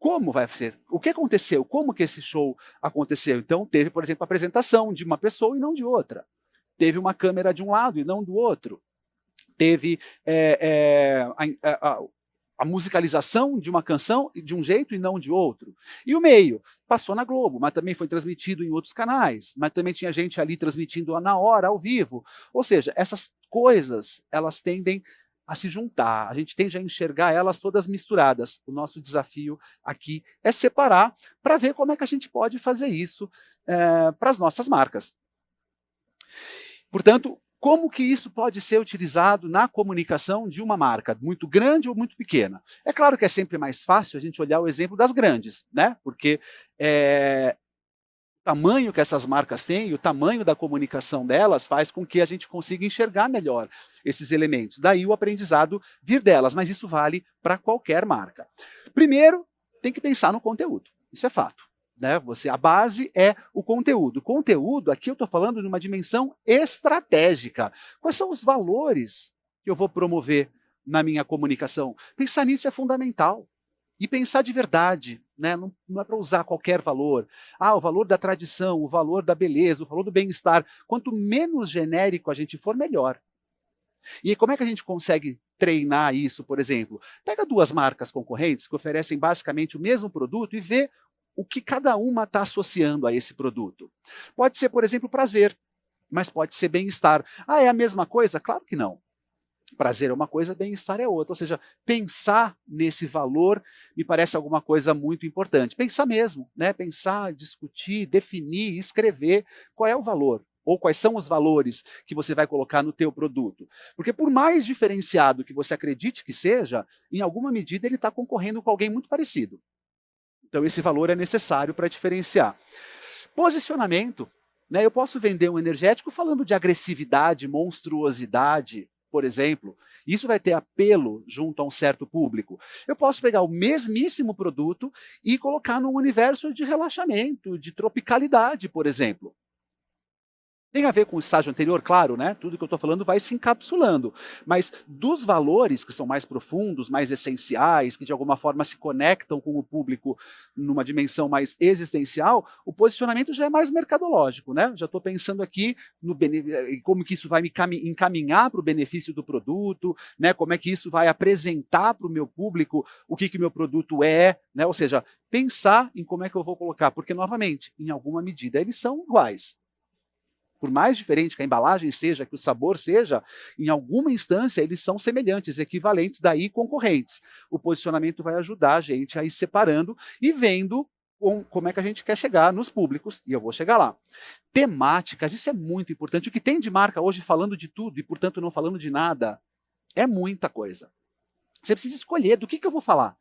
Como vai ser? O que aconteceu? Como que esse show aconteceu? Então, teve, por exemplo, a apresentação de uma pessoa e não de outra. Teve uma câmera de um lado e não do outro. teve a musicalização de uma canção de um jeito e não de outro. E o meio passou na Globo, mas também foi transmitido em outros canais, mas também tinha gente ali transmitindo na hora, ao vivo. Ou seja, essas coisas, elas tendem a se juntar, a gente tende a enxergar elas todas misturadas. O nosso desafio aqui é separar para ver como é que a gente pode fazer isso para as nossas marcas. Portanto, como que isso pode ser utilizado na comunicação de uma marca, muito grande ou muito pequena? É claro que é sempre mais fácil a gente olhar o exemplo das grandes, né? Porque o tamanho que essas marcas têm, o tamanho da comunicação delas faz com que a gente consiga enxergar melhor esses elementos. Daí o aprendizado vir delas, mas isso vale para qualquer marca. Primeiro, tem que pensar no conteúdo, isso é fato. Né? A base é o conteúdo. Conteúdo, aqui eu estou falando de uma dimensão estratégica. Quais são os valores que eu vou promover na minha comunicação? Pensar nisso é fundamental. E pensar de verdade, né? Não é para usar qualquer valor. O valor da tradição, o valor da beleza, o valor do bem-estar. Quanto menos genérico a gente for, melhor. E como é que a gente consegue treinar isso, por exemplo? Pega duas marcas concorrentes que oferecem basicamente o mesmo produto e vê o que cada uma está associando a esse produto. Pode ser, por exemplo, prazer, mas pode ser bem-estar. É a mesma coisa? Claro que não. Prazer é uma coisa, bem-estar é outra. Ou seja, pensar nesse valor me parece alguma coisa muito importante. Pensar mesmo, né? Pensar, discutir, definir, escrever qual é o valor, ou quais são os valores que você vai colocar no teu produto. Porque por mais diferenciado que você acredite que seja, em alguma medida ele está concorrendo com alguém muito parecido. Então esse valor é necessário para diferenciar. Posicionamento, né? Eu posso vender um energético falando de agressividade, monstruosidade, por exemplo. Isso vai ter apelo junto a um certo público. Eu posso pegar o mesmíssimo produto e colocar num universo de relaxamento, de tropicalidade, por exemplo. Tem a ver com o estágio anterior, claro, né? Tudo que eu estou falando vai se encapsulando. Mas dos valores que são mais profundos, mais essenciais, que de alguma forma se conectam com o público numa dimensão mais existencial, o posicionamento já é mais mercadológico, né? Já estou pensando aqui no como que isso vai me encaminhar para o benefício do produto, né? Como é que isso vai apresentar para o meu público o que o meu produto é, né? Ou seja, pensar em como é que eu vou colocar, porque, novamente, em alguma medida eles são iguais. Por mais diferente que a embalagem seja, que o sabor seja, em alguma instância eles são semelhantes, equivalentes, daí concorrentes. O posicionamento vai ajudar a gente a ir separando e vendo como é que a gente quer chegar nos públicos, e eu vou chegar lá. Temáticas, isso é muito importante. O que tem de marca hoje falando de tudo e, portanto, não falando de nada, é muita coisa. Você precisa escolher do que eu vou falar.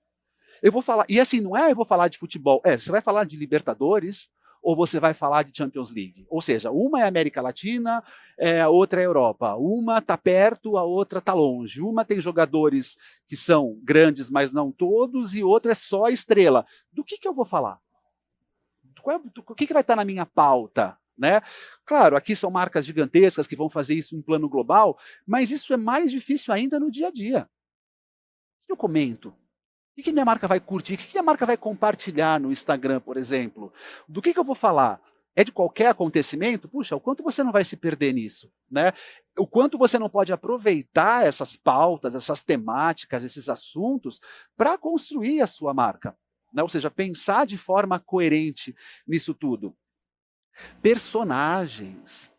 Eu vou falar, e assim, não é eu vou falar de futebol, você vai falar de Libertadores, ou você vai falar de Champions League. Ou seja, uma é América Latina, a outra é Europa. Uma está perto, a outra está longe. Uma tem jogadores que são grandes, mas não todos, e outra é só estrela. Do que eu vou falar? O que vai estar na minha pauta? Né? Claro, aqui são marcas gigantescas que vão fazer isso em plano global, mas isso é mais difícil ainda no dia a dia. Eu comento. O que minha marca vai curtir? O que minha marca vai compartilhar no Instagram, por exemplo? Do que eu vou falar? É de qualquer acontecimento? Puxa, o quanto você não vai se perder nisso? Né? O quanto você não pode aproveitar essas pautas, essas temáticas, esses assuntos para construir a sua marca? Né? Ou seja, pensar de forma coerente nisso tudo. Personagens.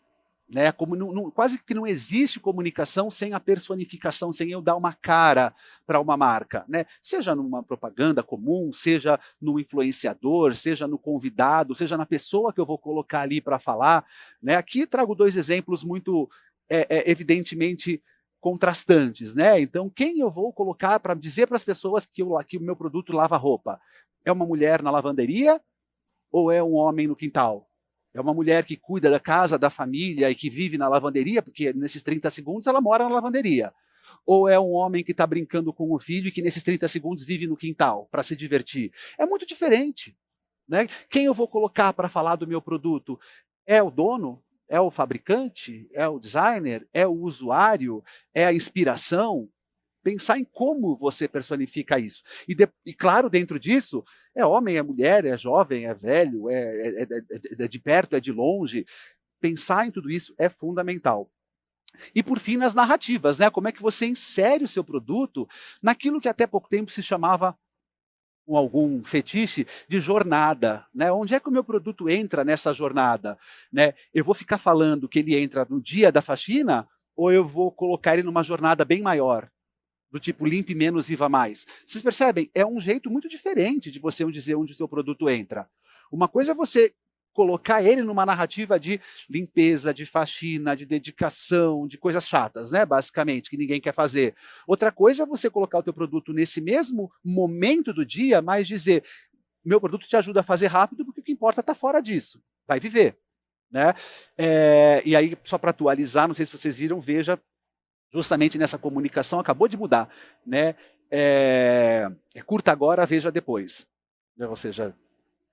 Né, como quase que não existe comunicação sem a personificação, sem eu dar uma cara para uma marca. Né? Seja numa propaganda comum, seja no influenciador, seja no convidado, seja na pessoa que eu vou colocar ali para falar. Né? Aqui trago dois exemplos muito evidentemente contrastantes. Né? Então, quem eu vou colocar para dizer para as pessoas que o meu produto lava roupa? É uma mulher na lavanderia ou é um homem no quintal? É uma mulher que cuida da casa, da família e que vive na lavanderia, porque nesses 30 segundos ela mora na lavanderia. Ou é um homem que está brincando com o filho e que nesses 30 segundos vive no quintal para se divertir? É muito diferente. Né? Quem eu vou colocar para falar do meu produto? É o dono? É o fabricante? É o designer? É o usuário? É a inspiração? Pensar em como você personifica isso. E claro, dentro disso, é homem, é mulher, é jovem, é velho, é de perto, é de longe. Pensar em tudo isso é fundamental. E, por fim, nas narrativas, né? Como é que você insere o seu produto naquilo que até pouco tempo se chamava, com algum fetiche, de jornada, né? Onde é que o meu produto entra nessa jornada, né? Eu vou ficar falando que ele entra no dia da faxina ou eu vou colocar ele numa jornada bem maior, do tipo limpe menos, viva mais? Vocês percebem? É um jeito muito diferente de você dizer onde o seu produto entra. Uma coisa é você colocar ele numa narrativa de limpeza, de faxina, de dedicação, de coisas chatas, né, basicamente, que ninguém quer fazer. Outra coisa é você colocar o teu produto nesse mesmo momento do dia, mas dizer, meu produto te ajuda a fazer rápido, porque o que importa está fora disso, vai viver. Né? E aí, só para atualizar, não sei se vocês viram, veja, justamente nessa comunicação, acabou de mudar. Né? Curta agora, veja depois. Ou seja,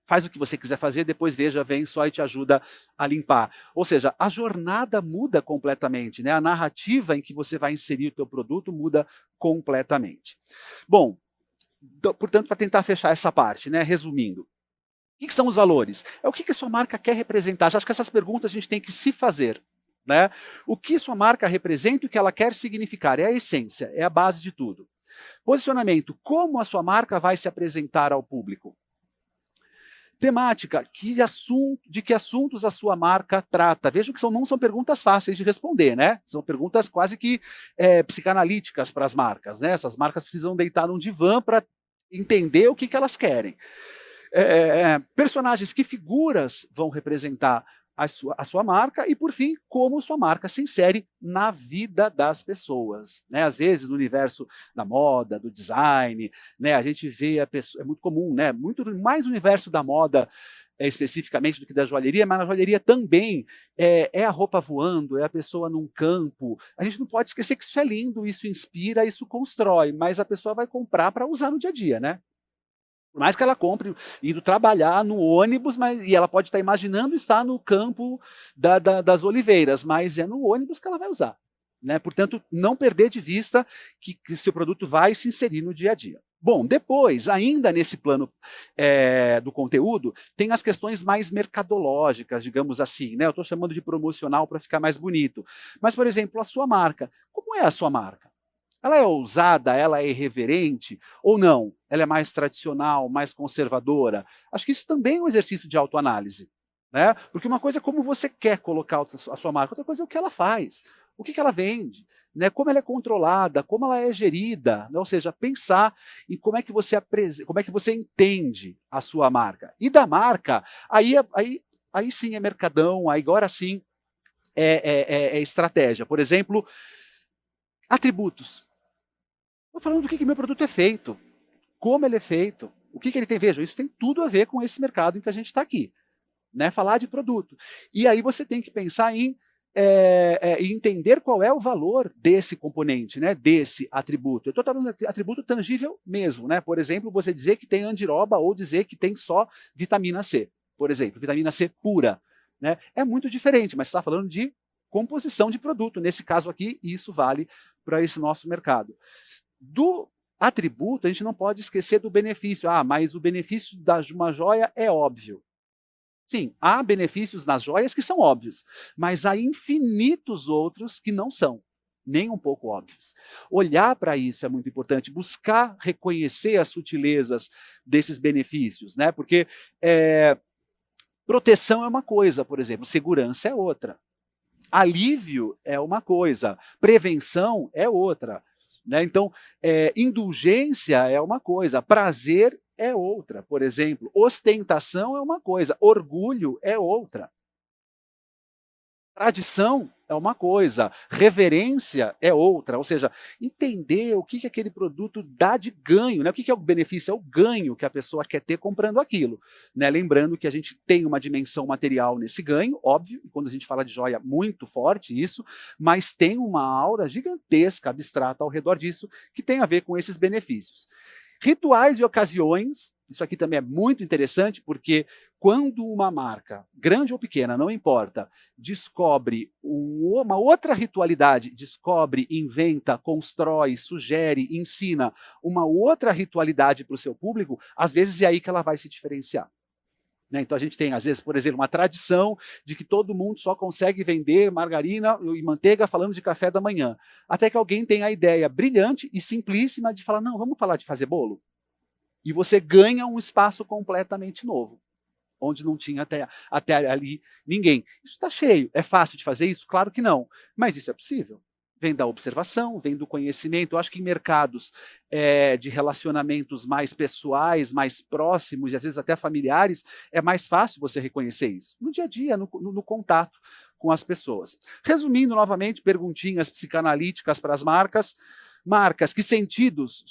faz o que você quiser fazer, depois veja, vem só e te ajuda a limpar. Ou seja, a jornada muda completamente, né? A narrativa em que você vai inserir o teu produto muda completamente. Bom, então, portanto, para tentar fechar essa parte, né? Resumindo, o que são os valores? É o que a sua marca quer representar. Eu acho que essas perguntas a gente tem que se fazer. Né? O que sua marca representa e o que ela quer significar. É a essência, é a base de tudo. Posicionamento, como a sua marca vai se apresentar ao público? Temática, de que assuntos a sua marca trata? Vejam que não são perguntas fáceis de responder, né? São perguntas quase que psicanalíticas para as marcas, né? Essas marcas precisam deitar num divã para entender o que elas querem. Personagens, que figuras vão representar a sua marca? E, por fim, como sua marca se insere na vida das pessoas. Né? Às vezes, no universo da moda, do design, né, a gente vê a pessoa, é muito comum, né, muito mais no universo da moda, especificamente do que da joalheria, mas na joalheria também é a roupa voando, é a pessoa num campo. A gente não pode esquecer que isso é lindo, isso inspira, isso constrói, mas a pessoa vai comprar para usar no dia a dia, né? Por mais que ela compre indo trabalhar no ônibus, e ela pode estar imaginando estar no campo das oliveiras, mas é no ônibus que ela vai usar. Né? Portanto, não perder de vista que o seu produto vai se inserir no dia a dia. Bom, depois, ainda nesse plano do conteúdo, tem as questões mais mercadológicas, digamos assim. Né? Eu estou chamando de promocional para ficar mais bonito. Mas, por exemplo, a sua marca. Como é a sua marca? Ela é ousada, ela é irreverente ou não? Ela é mais tradicional, mais conservadora? Acho que isso também é um exercício de autoanálise. Né? Porque uma coisa é como você quer colocar a sua marca, outra coisa é o que ela faz, o que ela vende, né? Como ela é controlada, como ela é gerida, né? Ou seja, pensar em como é que você entende a sua marca. E da marca, aí sim é mercadão, aí agora sim é estratégia. Por exemplo, atributos. Estou falando do que meu produto é feito, como ele é feito, o que ele tem. Veja, isso tem tudo a ver com esse mercado em que a gente está aqui. Né? Falar de produto. E aí você tem que pensar em entender qual é o valor desse componente, né? Desse atributo. Eu estou falando de atributo tangível mesmo. Né? Por exemplo, você dizer que tem andiroba ou dizer que tem só vitamina C. Por exemplo, vitamina C pura. Né? É muito diferente, mas você está falando de composição de produto. Nesse caso aqui, isso vale para esse nosso mercado. Do atributo, a gente não pode esquecer do benefício. Mas o benefício de uma joia é óbvio. Sim, há benefícios nas joias que são óbvios, mas há infinitos outros que não são, nem um pouco óbvios. Olhar para isso é muito importante, buscar reconhecer as sutilezas desses benefícios, né? Porque proteção é uma coisa, por exemplo, segurança é outra. Alívio é uma coisa, prevenção é outra. Né? Então, indulgência é uma coisa, prazer é outra. Por exemplo, ostentação é uma coisa, orgulho é outra. Tradição é uma coisa, reverência é outra. Ou seja, entender o que aquele produto dá de ganho. Né? O que é o benefício? É o ganho que a pessoa quer ter comprando aquilo. Né? Lembrando que a gente tem uma dimensão material nesse ganho, óbvio, e quando a gente fala de joia, muito forte isso, mas tem uma aura gigantesca, abstrata ao redor disso, que tem a ver com esses benefícios. Rituais e ocasiões, isso aqui também é muito interessante, porque quando uma marca, grande ou pequena, não importa, descobre uma outra ritualidade, descobre, inventa, constrói, sugere, ensina uma outra ritualidade para o seu público, às vezes é aí que ela vai se diferenciar. Né? Então a gente tem, às vezes, por exemplo, uma tradição de que todo mundo só consegue vender margarina e manteiga falando de café da manhã. Até que alguém tem a ideia brilhante e simplíssima de falar, não, vamos falar de fazer bolo? E você ganha um espaço completamente novo, onde não tinha até ali ninguém. Isso está cheio. É fácil de fazer isso? Claro que não. Mas isso é possível. Vem da observação, vem do conhecimento. Eu acho que em mercados de relacionamentos mais pessoais, mais próximos e às vezes até familiares, é mais fácil você reconhecer isso. No dia a dia, no contato com as pessoas. Resumindo novamente, perguntinhas psicanalíticas para as marcas. Marcas, que sentidos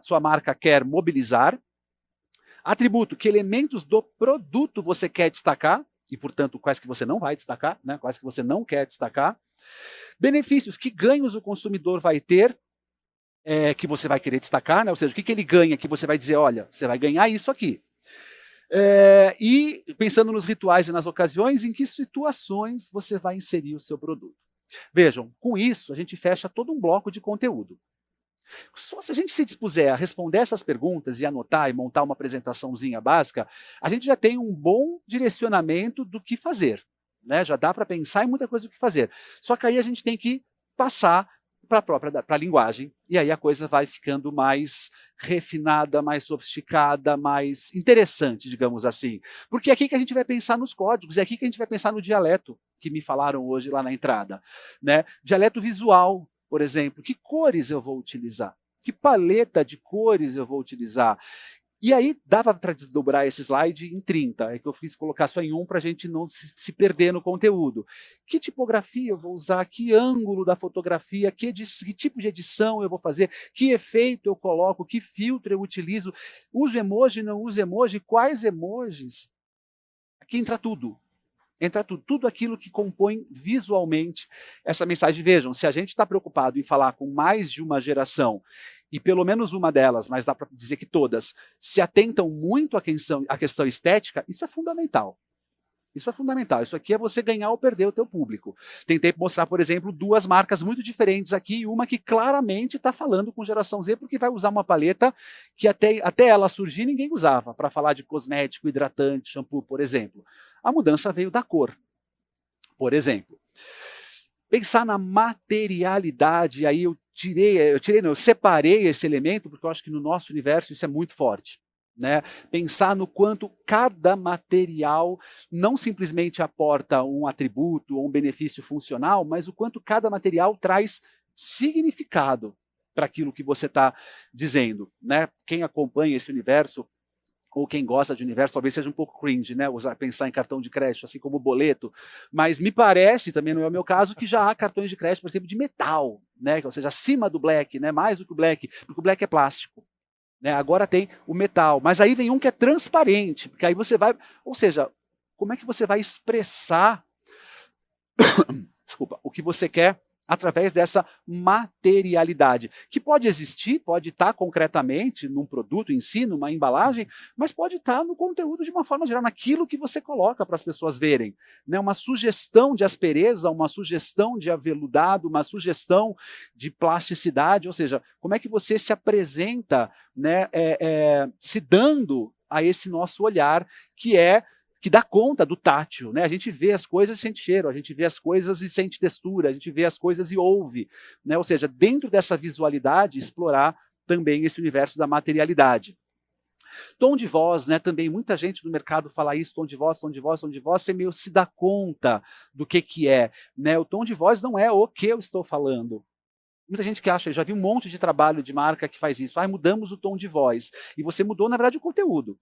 sua marca quer mobilizar? Atributo, que elementos do produto você quer destacar? E, portanto, quais que você não vai destacar, né? Quais que você não quer destacar? Benefícios, que ganhos o consumidor vai ter, que você vai querer destacar, né? Ou seja, o que ele ganha, que você vai dizer, olha, você vai ganhar isso aqui. E pensando nos rituais e nas ocasiões, em que situações você vai inserir o seu produto. Vejam, com isso a gente fecha todo um bloco de conteúdo. Só se a gente se dispuser a responder essas perguntas e anotar e montar uma apresentaçãozinha básica, a gente já tem um bom direcionamento do que fazer. Né? Já dá para pensar em muita coisa do que fazer. Só que aí a gente tem que passar para a linguagem, e aí a coisa vai ficando mais refinada, mais sofisticada, mais interessante, digamos assim. Porque é aqui que a gente vai pensar nos códigos, é aqui que a gente vai pensar no dialeto, que me falaram hoje lá na entrada. Né? Dialeto visual, por exemplo, que cores eu vou utilizar? Que paleta de cores eu vou utilizar? E aí dava para desdobrar esse slide em 30, é que eu fiz colocar só em um para a gente não se perder no conteúdo. Que tipografia eu vou usar? Que ângulo da fotografia? Que tipo de edição eu vou fazer? Que efeito eu coloco? Que filtro eu utilizo? Uso emoji, não uso emoji? Quais emojis? Aqui entra tudo. Entra tudo aquilo que compõe visualmente essa mensagem. Vejam, se a gente está preocupado em falar com mais de uma geração, e pelo menos uma delas, mas dá para dizer que todas, se atentam muito à questão estética, isso é fundamental. Isso é fundamental. Isso aqui é você ganhar ou perder o teu público. Tentei mostrar, por exemplo, duas marcas muito diferentes aqui, uma que claramente está falando com geração Z, porque vai usar uma paleta que até ela surgir ninguém usava, para falar de cosmético, hidratante, shampoo, por exemplo. A mudança veio da cor, por exemplo. Pensar na materialidade, aí eu separei esse elemento, porque eu acho que no nosso universo isso é muito forte. Né? Pensar no quanto cada material não simplesmente aporta um atributo ou um benefício funcional, mas o quanto cada material traz significado para aquilo que você está dizendo. Né? Quem acompanha esse universo, ou quem gosta de universo, talvez seja um pouco cringe, né? Pensar em cartão de crédito, assim como boleto, mas me parece, também não é o meu caso, que já há cartões de crédito, por exemplo, de metal, né? Ou seja, acima do black, né? Mais do que o black, porque o black é plástico. Né? Agora tem o metal, mas aí vem um que é transparente, porque aí você vai, ou seja, como é que você vai expressar desculpa, o que você quer através dessa materialidade, que pode existir, pode estar concretamente num produto em si, numa embalagem, mas pode estar no conteúdo de uma forma geral, naquilo que você coloca para as pessoas verem. Né? Uma sugestão de aspereza, uma sugestão de aveludado, uma sugestão de plasticidade, ou seja, como é que você se apresenta, né, se dando a esse nosso olhar, que dá conta do tátil, né? A gente vê as coisas e sente cheiro, a gente vê as coisas e sente textura, a gente vê as coisas e ouve, né? Ou seja, dentro dessa visualidade, explorar também esse universo da materialidade. Tom de voz, né? Também muita gente no mercado fala isso, tom de voz, tom de voz, tom de voz, você meio se dá conta do que é, né? O tom de voz não é o que eu estou falando. Muita gente que acha, eu já vi um monte de trabalho de marca que faz isso, mudamos o tom de voz, e você mudou, na verdade, o conteúdo.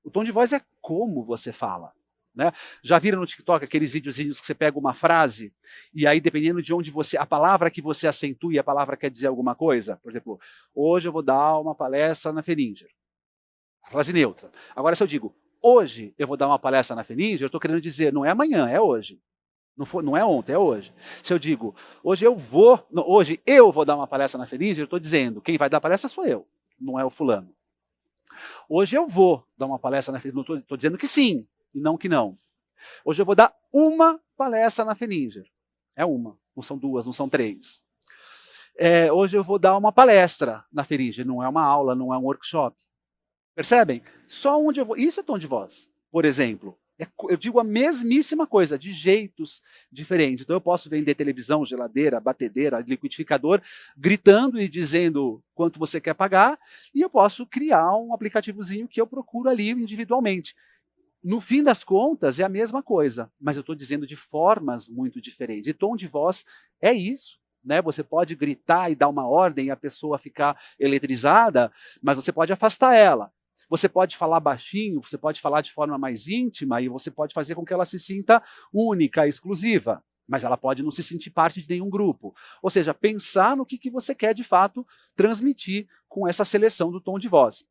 O tom de voz é como você fala. Né? Já viram no TikTok aqueles videozinhos que você pega uma frase e aí, dependendo de onde a palavra que você acentua, a palavra quer dizer alguma coisa? Por exemplo, hoje eu vou dar uma palestra na Feringer. Frase neutra. Agora, se eu digo, hoje eu vou dar uma palestra na Feringer, eu estou querendo dizer, não é amanhã, é hoje. Não é ontem, é hoje. Se eu digo, hoje eu vou dar uma palestra na Feringer, eu estou dizendo, quem vai dar a palestra sou eu, não é o fulano. Hoje eu vou dar uma palestra na Feringer, não estou dizendo que sim, e não que não. Hoje eu vou dar uma palestra na Feringer. É uma, não são duas, não são três. Hoje eu vou dar uma palestra na Feringer, não é uma aula, não é um workshop. Percebem? Só onde eu vou. Isso é tom de voz. por exemplo. Eu digo a mesmíssima coisa, de jeitos diferentes. Então eu posso vender televisão, geladeira, batedeira, liquidificador, gritando e dizendo quanto você quer pagar, e eu posso criar um aplicativozinho que eu procuro ali individualmente. No fim das contas, é a mesma coisa, mas eu estou dizendo de formas muito diferentes. E tom de voz é isso. Né? Você pode gritar e dar uma ordem e a pessoa ficar eletrizada, mas você pode afastar ela. Você pode falar baixinho, você pode falar de forma mais íntima e você pode fazer com que ela se sinta única, exclusiva, mas ela pode não se sentir parte de nenhum grupo. Ou seja, pensar no que você quer de fato transmitir com essa seleção do tom de voz.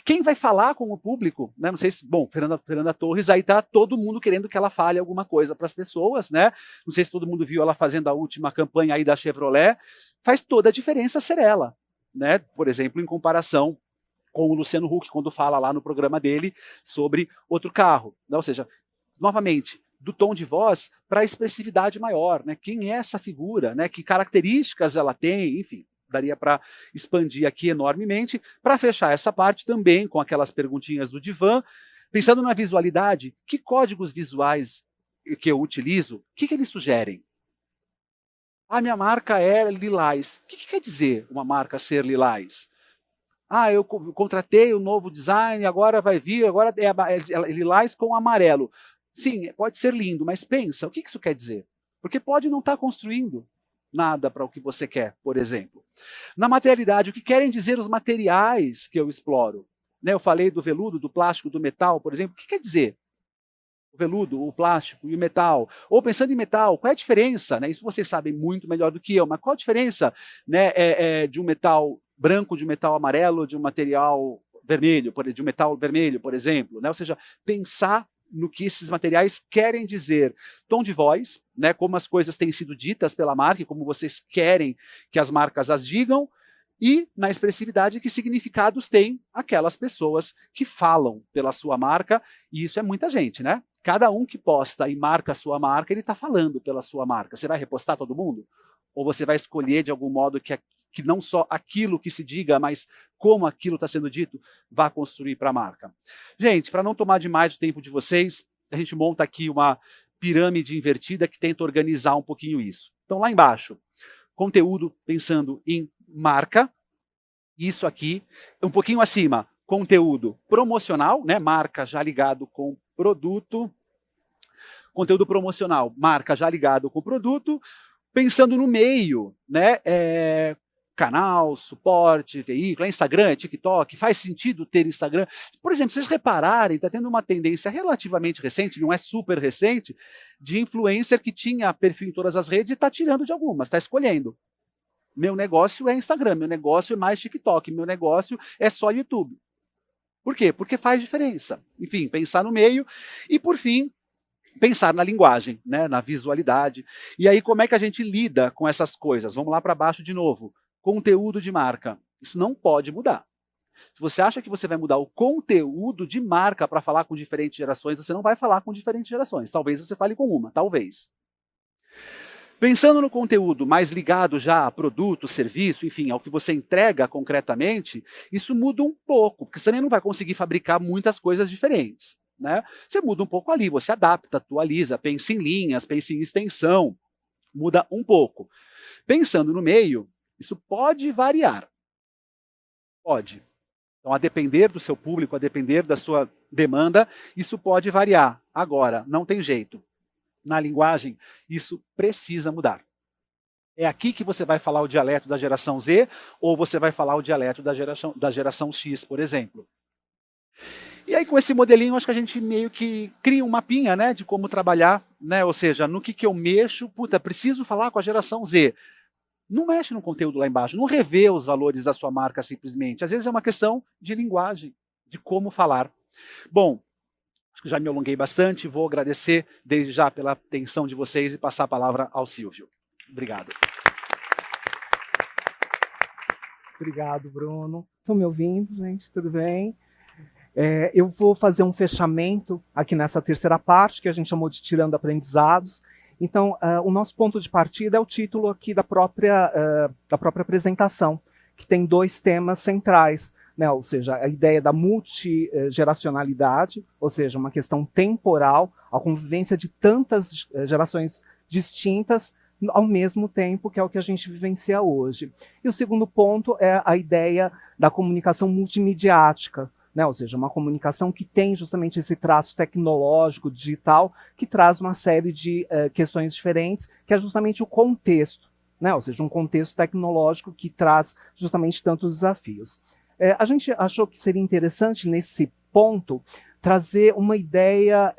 Quem vai falar com o público, né? Não sei se, bom, Fernanda Torres, aí tá todo mundo querendo que ela fale alguma coisa para as pessoas, né? Não sei se todo mundo viu ela fazendo a última campanha aí da Chevrolet, faz toda a diferença ser ela, né? Por exemplo, em comparação com o Luciano Huck, quando fala lá no programa dele sobre outro carro, né? Ou seja, novamente, do tom de voz para a expressividade maior, né? Quem é essa figura, né? Que características ela tem, enfim. Daria para expandir aqui enormemente. Para fechar essa parte também com aquelas perguntinhas do divã, pensando na visualidade, que códigos visuais que eu utilizo, o que eles sugerem? Ah, minha marca é lilás. O que quer dizer uma marca ser lilás? Ah, eu contratei um novo design, agora vai vir, agora é lilás com amarelo. Sim, pode ser lindo, mas pensa, o que isso quer dizer? Porque pode não estar construindo nada para o que você quer, por exemplo. Na materialidade, o que querem dizer os materiais que eu exploro? Né, eu falei do veludo, do plástico, do metal, por exemplo. O que quer dizer? O veludo, o plástico e o metal. Ou pensando em metal, qual é a diferença? Né? Isso vocês sabem muito melhor do que eu, mas qual a diferença, né, de um metal branco, de um metal amarelo, de um material vermelho, de um metal vermelho, por exemplo? Né? Ou seja, pensar no que esses materiais querem dizer. Tom de voz, né, como as coisas têm sido ditas pela marca, como vocês querem que as marcas as digam, e na expressividade, que significados têm aquelas pessoas que falam pela sua marca, e isso é muita gente, né? Cada um que posta e marca a sua marca, ele está falando pela sua marca. Você vai repostar todo mundo? Ou você vai escolher de algum modo que não só aquilo que se diga, mas como aquilo está sendo dito, vá construir para a marca. Gente, para não tomar demais o tempo de vocês, a gente monta aqui uma pirâmide invertida que tenta organizar um pouquinho isso. Então, lá embaixo, conteúdo pensando em marca. Isso aqui, um pouquinho acima, conteúdo promocional, né? Marca já ligado com produto. Conteúdo promocional, marca já ligado com produto. Pensando no meio, né? Canal, suporte, veículo, Instagram, TikTok, faz sentido ter Instagram. Por exemplo, se vocês repararem, está tendo uma tendência relativamente recente, não é super recente, de influencer que tinha perfil em todas as redes e está tirando de algumas, está escolhendo. Meu negócio é Instagram, meu negócio é mais TikTok, meu negócio é só YouTube. Por quê? Porque faz diferença. Enfim, pensar no meio e, por fim, pensar na linguagem, né, na visualidade. E aí, como é que a gente lida com essas coisas? Vamos lá para baixo de novo. Conteúdo de marca. Isso não pode mudar. Se você acha que você vai mudar o conteúdo de marca para falar com diferentes gerações, você não vai falar com diferentes gerações. Talvez você fale com uma, talvez. Pensando no conteúdo mais ligado já a produto, serviço, enfim, ao que você entrega concretamente, isso muda um pouco, porque você também não vai conseguir fabricar muitas coisas diferentes. Né? Você muda um pouco ali, você adapta, atualiza, pensa em linhas, pensa em extensão, muda um pouco. Pensando no meio, isso pode variar. Pode. Então, a depender do seu público, a depender da sua demanda, isso pode variar. Agora, não tem jeito. Na linguagem, isso precisa mudar. É aqui que você vai falar o dialeto da geração Z ou você vai falar o dialeto da geração X, por exemplo. E aí, com esse modelinho, acho que a gente meio que cria um mapinha, né, de como trabalhar, né? Ou seja, no que eu mexo, preciso falar com a geração Z. Não mexe no conteúdo lá embaixo, não revê os valores da sua marca simplesmente. Às vezes é uma questão de linguagem, de como falar. Bom, acho que já me alonguei bastante, vou agradecer desde já pela atenção de vocês e passar a palavra ao Silvio. Obrigado. Obrigado, Bruno. Estão me ouvindo, gente? Tudo bem? Eu vou fazer um fechamento aqui nessa terceira parte, que a gente chamou de Tirando Aprendizados. Então, o nosso ponto de partida é o título aqui da própria apresentação, que tem 2 temas centrais. né? Ou seja, a ideia da multigeracionalidade, ou seja, uma questão temporal, a convivência de tantas gerações distintas ao mesmo tempo, que é o que a gente vivencia hoje. E o segundo ponto é a ideia da comunicação multimediática, né? Ou seja, uma comunicação que tem justamente esse traço tecnológico, digital, que traz uma série de questões diferentes, que é justamente o contexto, né? Ou seja, um contexto tecnológico que traz justamente tantos desafios. A gente achou que seria interessante, nesse ponto, trazer uma ideia,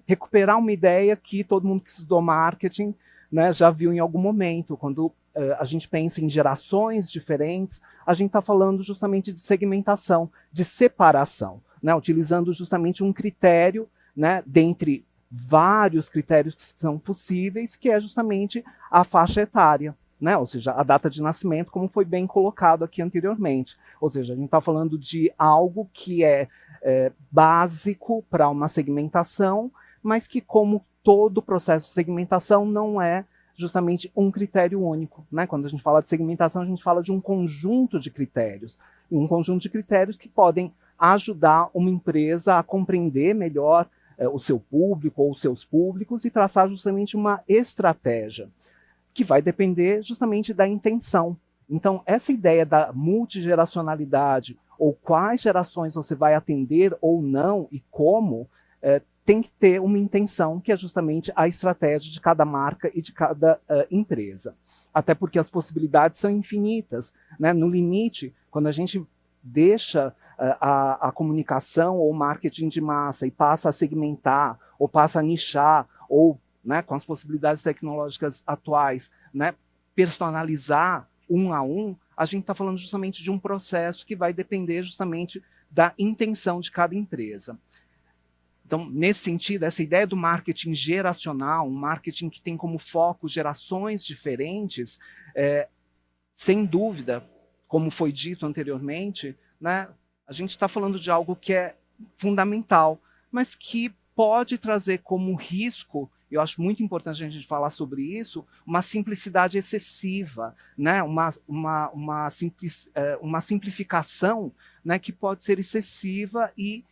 recuperar uma ideia que todo mundo que estudou marketing, né, já viu em algum momento. Quando a gente pensa em gerações diferentes, a gente está falando justamente de segmentação, de separação, né, utilizando justamente um critério, né, dentre vários critérios que são possíveis, que é justamente a faixa etária, né, ou seja, a data de nascimento, como foi bem colocado aqui anteriormente. Ou seja, a gente está falando de algo que é básico para uma segmentação, mas que, como todo o processo de segmentação, não é justamente um critério único, né? Quando a gente fala de segmentação, a gente fala de um conjunto de critérios que podem ajudar uma empresa a compreender melhor o seu público ou os seus públicos e traçar justamente uma estratégia, que vai depender justamente da intenção. Então, essa ideia da multigeracionalidade, ou quais gerações você vai atender ou não e como, tem que ter uma intenção, que é justamente a estratégia de cada marca e de cada empresa. Até porque as possibilidades são infinitas, né? No limite, quando a gente deixa a comunicação ou marketing de massa e passa a segmentar, ou passa a nichar, ou, né, com as possibilidades tecnológicas atuais, né, personalizar um a um, a gente está falando justamente de um processo que vai depender justamente da intenção de cada empresa. Então, nesse sentido, essa ideia do marketing geracional, um marketing que tem como foco gerações diferentes, sem dúvida, como foi dito anteriormente, né, a gente está falando de algo que é fundamental, mas que pode trazer como risco, eu acho muito importante a gente falar sobre isso, uma simplicidade excessiva, né, uma simplificação, né, que pode ser excessiva e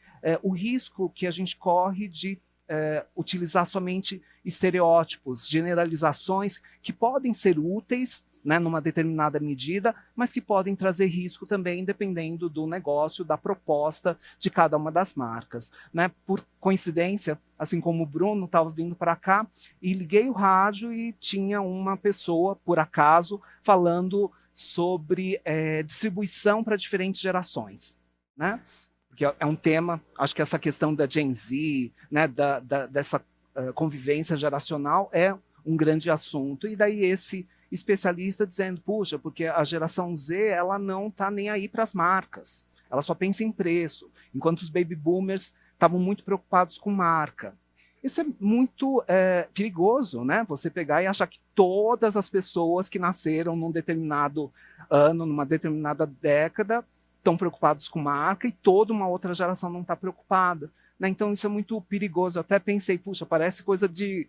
o risco que a gente corre de utilizar somente estereótipos, generalizações que podem ser úteis, né, numa determinada medida, mas que podem trazer risco também, dependendo do negócio, da proposta de cada uma das marcas, né? Por coincidência, assim como o Bruno estava vindo para cá, e liguei o rádio e tinha uma pessoa, por acaso, falando sobre distribuição para diferentes gerações, né? Porque é um tema, acho que essa questão da Gen Z, né, dessa convivência geracional é um grande assunto. E daí esse especialista dizendo, puxa, porque a geração Z ela não está nem aí para as marcas, ela só pensa em preço, enquanto os baby boomers estavam muito preocupados com marca. Isso é muito perigoso, né? Você pegar e achar que todas as pessoas que nasceram num determinado ano, numa determinada década, estão preocupados com marca e toda uma outra geração não está preocupada, né? Então isso é muito perigoso. Eu até pensei, puxa, parece coisa de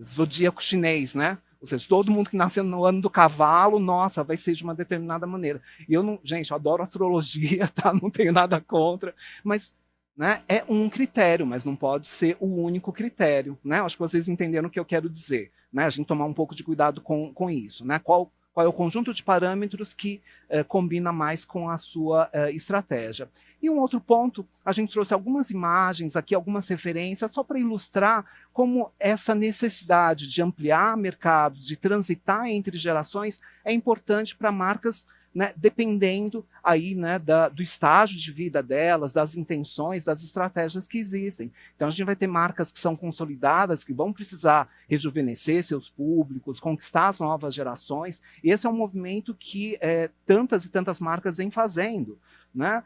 zodíaco chinês, né? Ou seja, todo mundo que nasceu no ano do cavalo, nossa, vai ser de uma determinada maneira. E eu não, gente, eu adoro astrologia, tá? Não tenho nada contra, mas, né, é um critério, mas não pode ser o único critério, né? Acho que vocês entenderam o que eu quero dizer, né? A gente tomar um pouco de cuidado com isso, né? Qual é o conjunto de parâmetros que combina mais com a sua estratégia. E um outro ponto, a gente trouxe algumas imagens aqui, algumas referências, só para ilustrar como essa necessidade de ampliar mercados, de transitar entre gerações, é importante para marcas, né, dependendo aí, né, do estágio de vida delas, das intenções, das estratégias que existem. Então a gente vai ter marcas que são consolidadas, que vão precisar rejuvenescer seus públicos, conquistar as novas gerações, e esse é um movimento que tantas e tantas marcas vêm fazendo, né?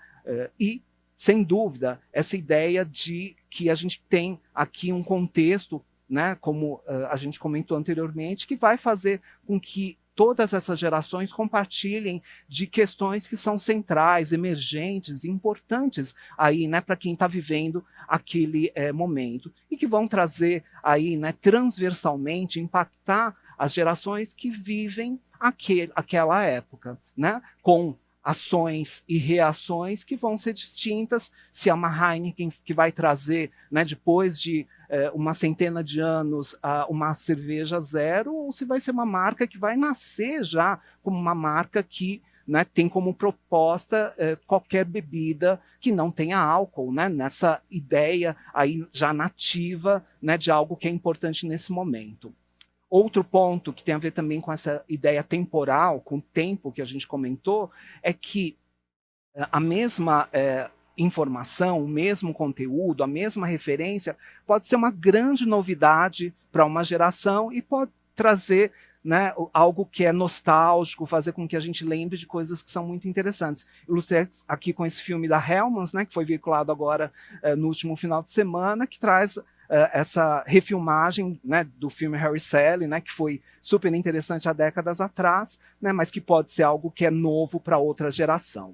E, sem dúvida, essa ideia de que a gente tem aqui um contexto, né, como a gente comentou anteriormente, que vai fazer com que todas essas gerações compartilhem de questões que são centrais, emergentes, importantes aí, né, para quem está vivendo aquele momento, e que vão trazer aí, né, transversalmente, impactar as gerações que vivem aquela época, né, com ações e reações que vão ser distintas, se é uma Heineken que vai trazer, né, depois de uma centena de anos, uma cerveja zero, ou se vai ser uma marca que vai nascer já como uma marca que, né, tem como proposta qualquer bebida que não tenha álcool, né, nessa ideia aí já nativa, né, de algo que é importante nesse momento. Outro ponto que tem a ver também com essa ideia temporal, com o tempo que a gente comentou, é que a mesma informação, o mesmo conteúdo, a mesma referência, pode ser uma grande novidade para uma geração e pode trazer, né, algo que é nostálgico, fazer com que a gente lembre de coisas que são muito interessantes. Ilustrei aqui com esse filme da Hellmann's, né, que foi veiculado agora no último final de semana, que traz essa refilmagem, né, do filme Harry Sally, né, que foi super interessante há décadas atrás, né, mas que pode ser algo que é novo para outra geração.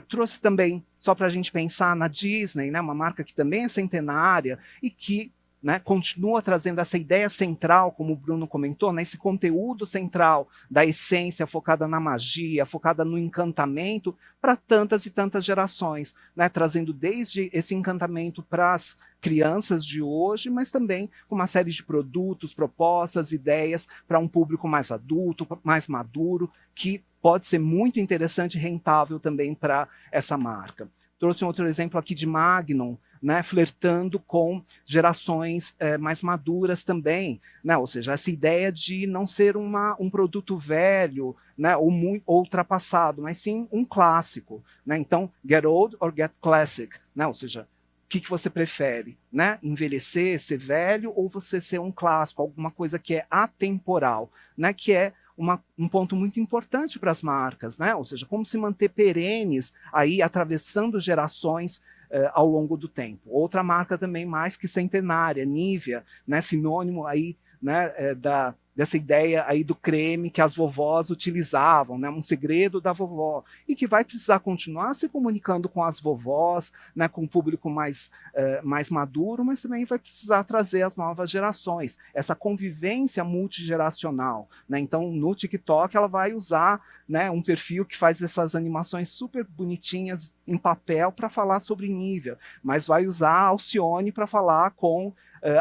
Trouxe também, só para a gente pensar, na Disney, né, uma marca que também é centenária e que, né, continua trazendo essa ideia central, como o Bruno comentou, né, esse conteúdo central da essência focada na magia, focada no encantamento para tantas e tantas gerações, né, trazendo desde esse encantamento para as crianças de hoje, mas também com uma série de produtos, propostas, ideias para um público mais adulto, mais maduro, que pode ser muito interessante e rentável também para essa marca. Trouxe um outro exemplo aqui de Magnum, né, flertando com gerações mais maduras também, né, ou seja, essa ideia de não ser um produto velho, né, ou muito ultrapassado, mas sim um clássico, né, então get old or get classic, né, ou seja, o que você prefere, né, envelhecer, ser velho, ou você ser um clássico, alguma coisa que é atemporal, né, que é um ponto muito importante para as marcas, né? Ou seja, como se manter perenes aí atravessando gerações ao longo do tempo. Outra marca também mais que centenária, Nivea, né? Sinônimo aí, né, dessa ideia aí do creme que as vovós utilizavam, né, um segredo da vovó, e que vai precisar continuar se comunicando com as vovós, né, com o público mais maduro, mas também vai precisar trazer as novas gerações, essa convivência multigeracional, né? Então, no TikTok, ela vai usar, né, um perfil que faz essas animações super bonitinhas em papel para falar sobre Nivea, mas vai usar a Alcione para falar com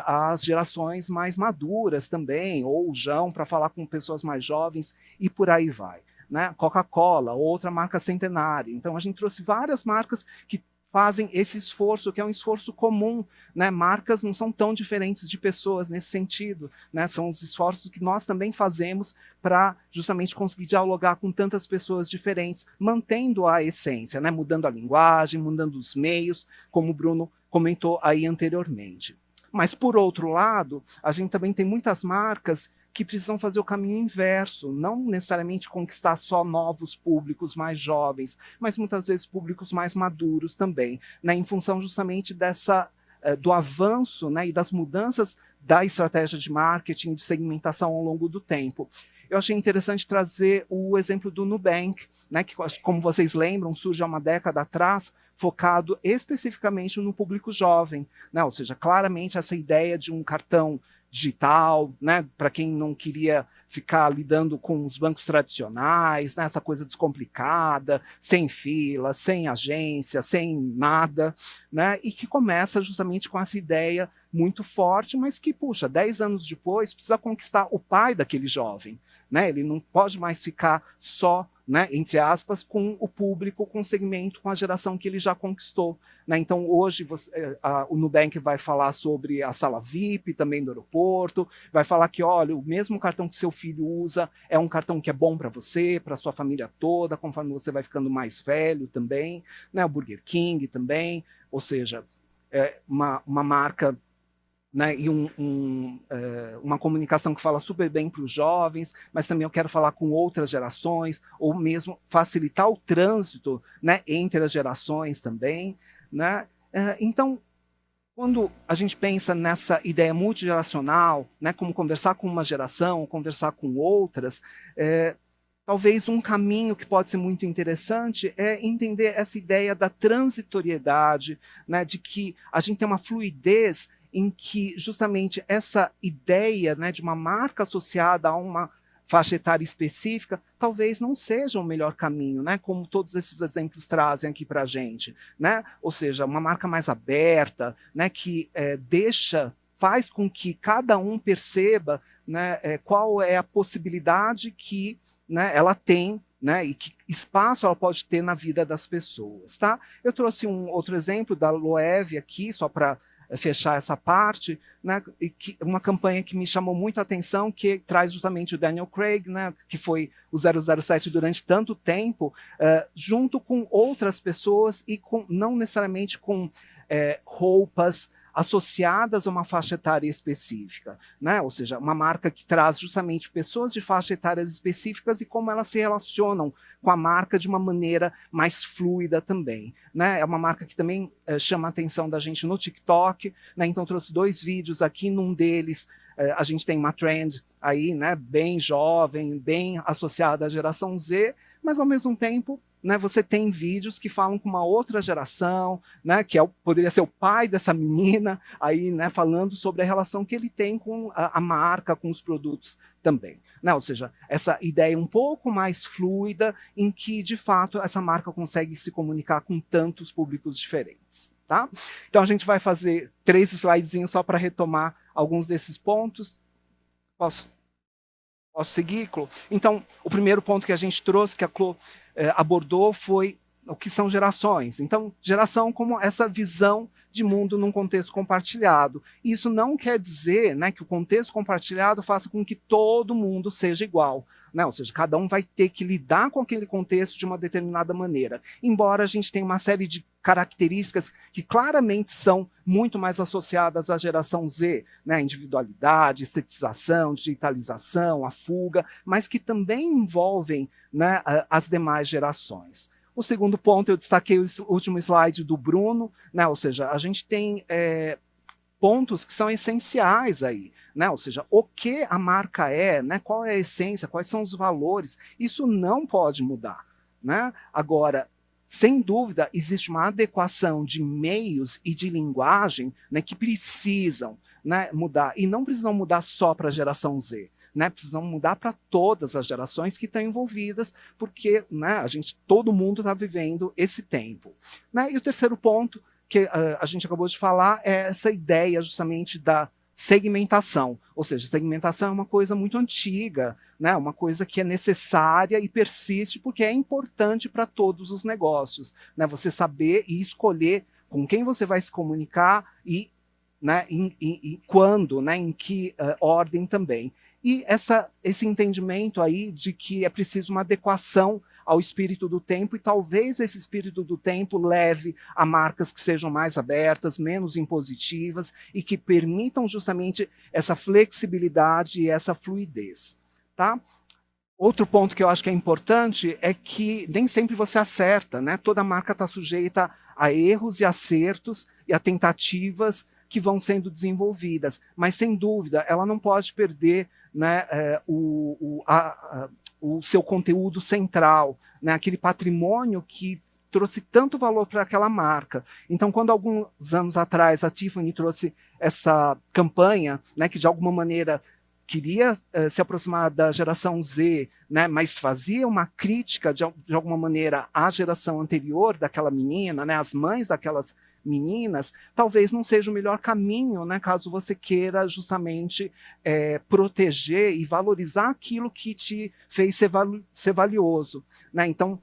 as gerações mais maduras também, ou o João para falar com pessoas mais jovens, e por aí vai, né? Coca-Cola, outra marca centenária. Então a gente trouxe várias marcas que fazem esse esforço, que é um esforço comum, né? Marcas não são tão diferentes de pessoas nesse sentido, né? São os esforços que nós também fazemos para justamente conseguir dialogar com tantas pessoas diferentes, mantendo a essência, né? Mudando a linguagem, mudando os meios, como o Bruno comentou aí anteriormente. Mas, por outro lado, a gente também tem muitas marcas que precisam fazer o caminho inverso, não necessariamente conquistar só novos públicos mais jovens, mas muitas vezes públicos mais maduros também, né, em função justamente do avanço, né, e das mudanças da estratégia de marketing, de segmentação ao longo do tempo. Eu achei interessante trazer o exemplo do Nubank, né, que, como vocês lembram, surge há uma década atrás, focado especificamente no público jovem, né, ou seja, claramente essa ideia de um cartão digital, né, para quem não queria ficar lidando com os bancos tradicionais, né, essa coisa descomplicada, sem fila, sem agência, sem nada, né, e que começa justamente com essa ideia muito forte, mas que, puxa, 10 anos depois precisa conquistar o pai daquele jovem, né, ele não pode mais ficar só, né, entre aspas, com o público, com o segmento, com a geração que ele já conquistou, né? Então hoje o Nubank vai falar sobre a sala VIP também do aeroporto, vai falar que, olha, o mesmo cartão que seu filho usa é um cartão que é bom para você, para sua família toda, conforme você vai ficando mais velho também, né? O Burger King também, ou seja, uma marca, né, e uma comunicação que fala super bem para os jovens, mas também eu quero falar com outras gerações, ou mesmo facilitar o trânsito, né, entre as gerações também, né? Então, quando a gente pensa nessa ideia multigeracional, né, como conversar com uma geração, conversar com outras, talvez um caminho que pode ser muito interessante é entender essa ideia da transitoriedade, né, de que a gente tem uma fluidez em que justamente essa ideia, né, de uma marca associada a uma faixa etária específica, talvez não seja o melhor caminho, né? Como todos esses exemplos trazem aqui para a gente, né? Ou seja, uma marca mais aberta, né? Que faz com que cada um perceba, né? Qual é a possibilidade que, né, ela tem, né, e que espaço ela pode ter na vida das pessoas, tá? Eu trouxe um outro exemplo da Loewe aqui, só para fechar essa parte, né, uma campanha que me chamou muito a atenção, que traz justamente o Daniel Craig, né, que foi o 007 durante tanto tempo, junto com outras pessoas e não necessariamente com roupas associadas a uma faixa etária específica, né? Ou seja, uma marca que traz justamente pessoas de faixas etárias específicas e como elas se relacionam com a marca de uma maneira mais fluida também, né? É uma marca que também chama a atenção da gente no TikTok, né? Então trouxe 2 vídeos aqui, num deles a gente tem uma trend aí, né, bem jovem, bem associada à geração Z, mas ao mesmo tempo, né, você tem vídeos que falam com uma outra geração, né, que poderia ser o pai dessa menina, aí, né, falando sobre a relação que ele tem com a marca, com os produtos também, né? Ou seja, essa ideia um pouco mais fluida, em que, de fato, essa marca consegue se comunicar com tantos públicos diferentes. Tá? Então a gente vai fazer 3 slidezinhos só para retomar alguns desses pontos. Posso seguir, Clô? Então, o primeiro ponto que a gente trouxe, que a Clô abordou, foi o que são gerações. Então, geração como essa visão de mundo num contexto compartilhado. Isso não quer dizer, né, que o contexto compartilhado faça com que todo mundo seja igual, né? Ou seja, cada um vai ter que lidar com aquele contexto de uma determinada maneira. Embora a gente tenha uma série de características que claramente são muito mais associadas à geração Z, né? Individualidade, estetização, digitalização, a fuga, mas que também envolvem, né, as demais gerações. O segundo ponto, eu destaquei o último slide do Bruno, né? Ou seja, a gente tem pontos que são essenciais aí, né? Ou seja, o que a marca é, né? Qual é a essência, quais são os valores, isso não pode mudar, né? Agora, sem dúvida, existe uma adequação de meios e de linguagem, né, que precisam, né, mudar, e não precisam mudar só para a geração Z, né, precisam mudar para todas as gerações que estão envolvidas, porque, né, todo mundo está vivendo esse tempo, né? E o terceiro ponto que a gente acabou de falar é essa ideia justamente da segmentação, ou seja, segmentação é uma coisa muito antiga, né? Uma coisa que é necessária e persiste porque é importante para todos os negócios, né? Você saber e escolher com quem você vai se comunicar e, né, quando, né, em que ordem também. E esse entendimento aí de que é preciso uma adequação ao espírito do tempo, e talvez esse espírito do tempo leve a marcas que sejam mais abertas, menos impositivas, e que permitam justamente essa flexibilidade e essa fluidez. Tá? Outro ponto que eu acho que é importante é que nem sempre você acerta, né? Toda marca está sujeita a erros e acertos e a tentativas que vão sendo desenvolvidas, mas sem dúvida ela não pode perder, né, o seu conteúdo central, né, aquele patrimônio que trouxe tanto valor para aquela marca. Então, quando alguns anos atrás a Tiffany trouxe essa campanha, né, que de alguma maneira queria se aproximar da geração Z, né, mas fazia uma crítica de alguma maneira à geração anterior daquela menina, né, às mães daquelas meninas, talvez não seja o melhor caminho, né, caso você queira justamente proteger e valorizar aquilo que te fez ser valioso, né? Então,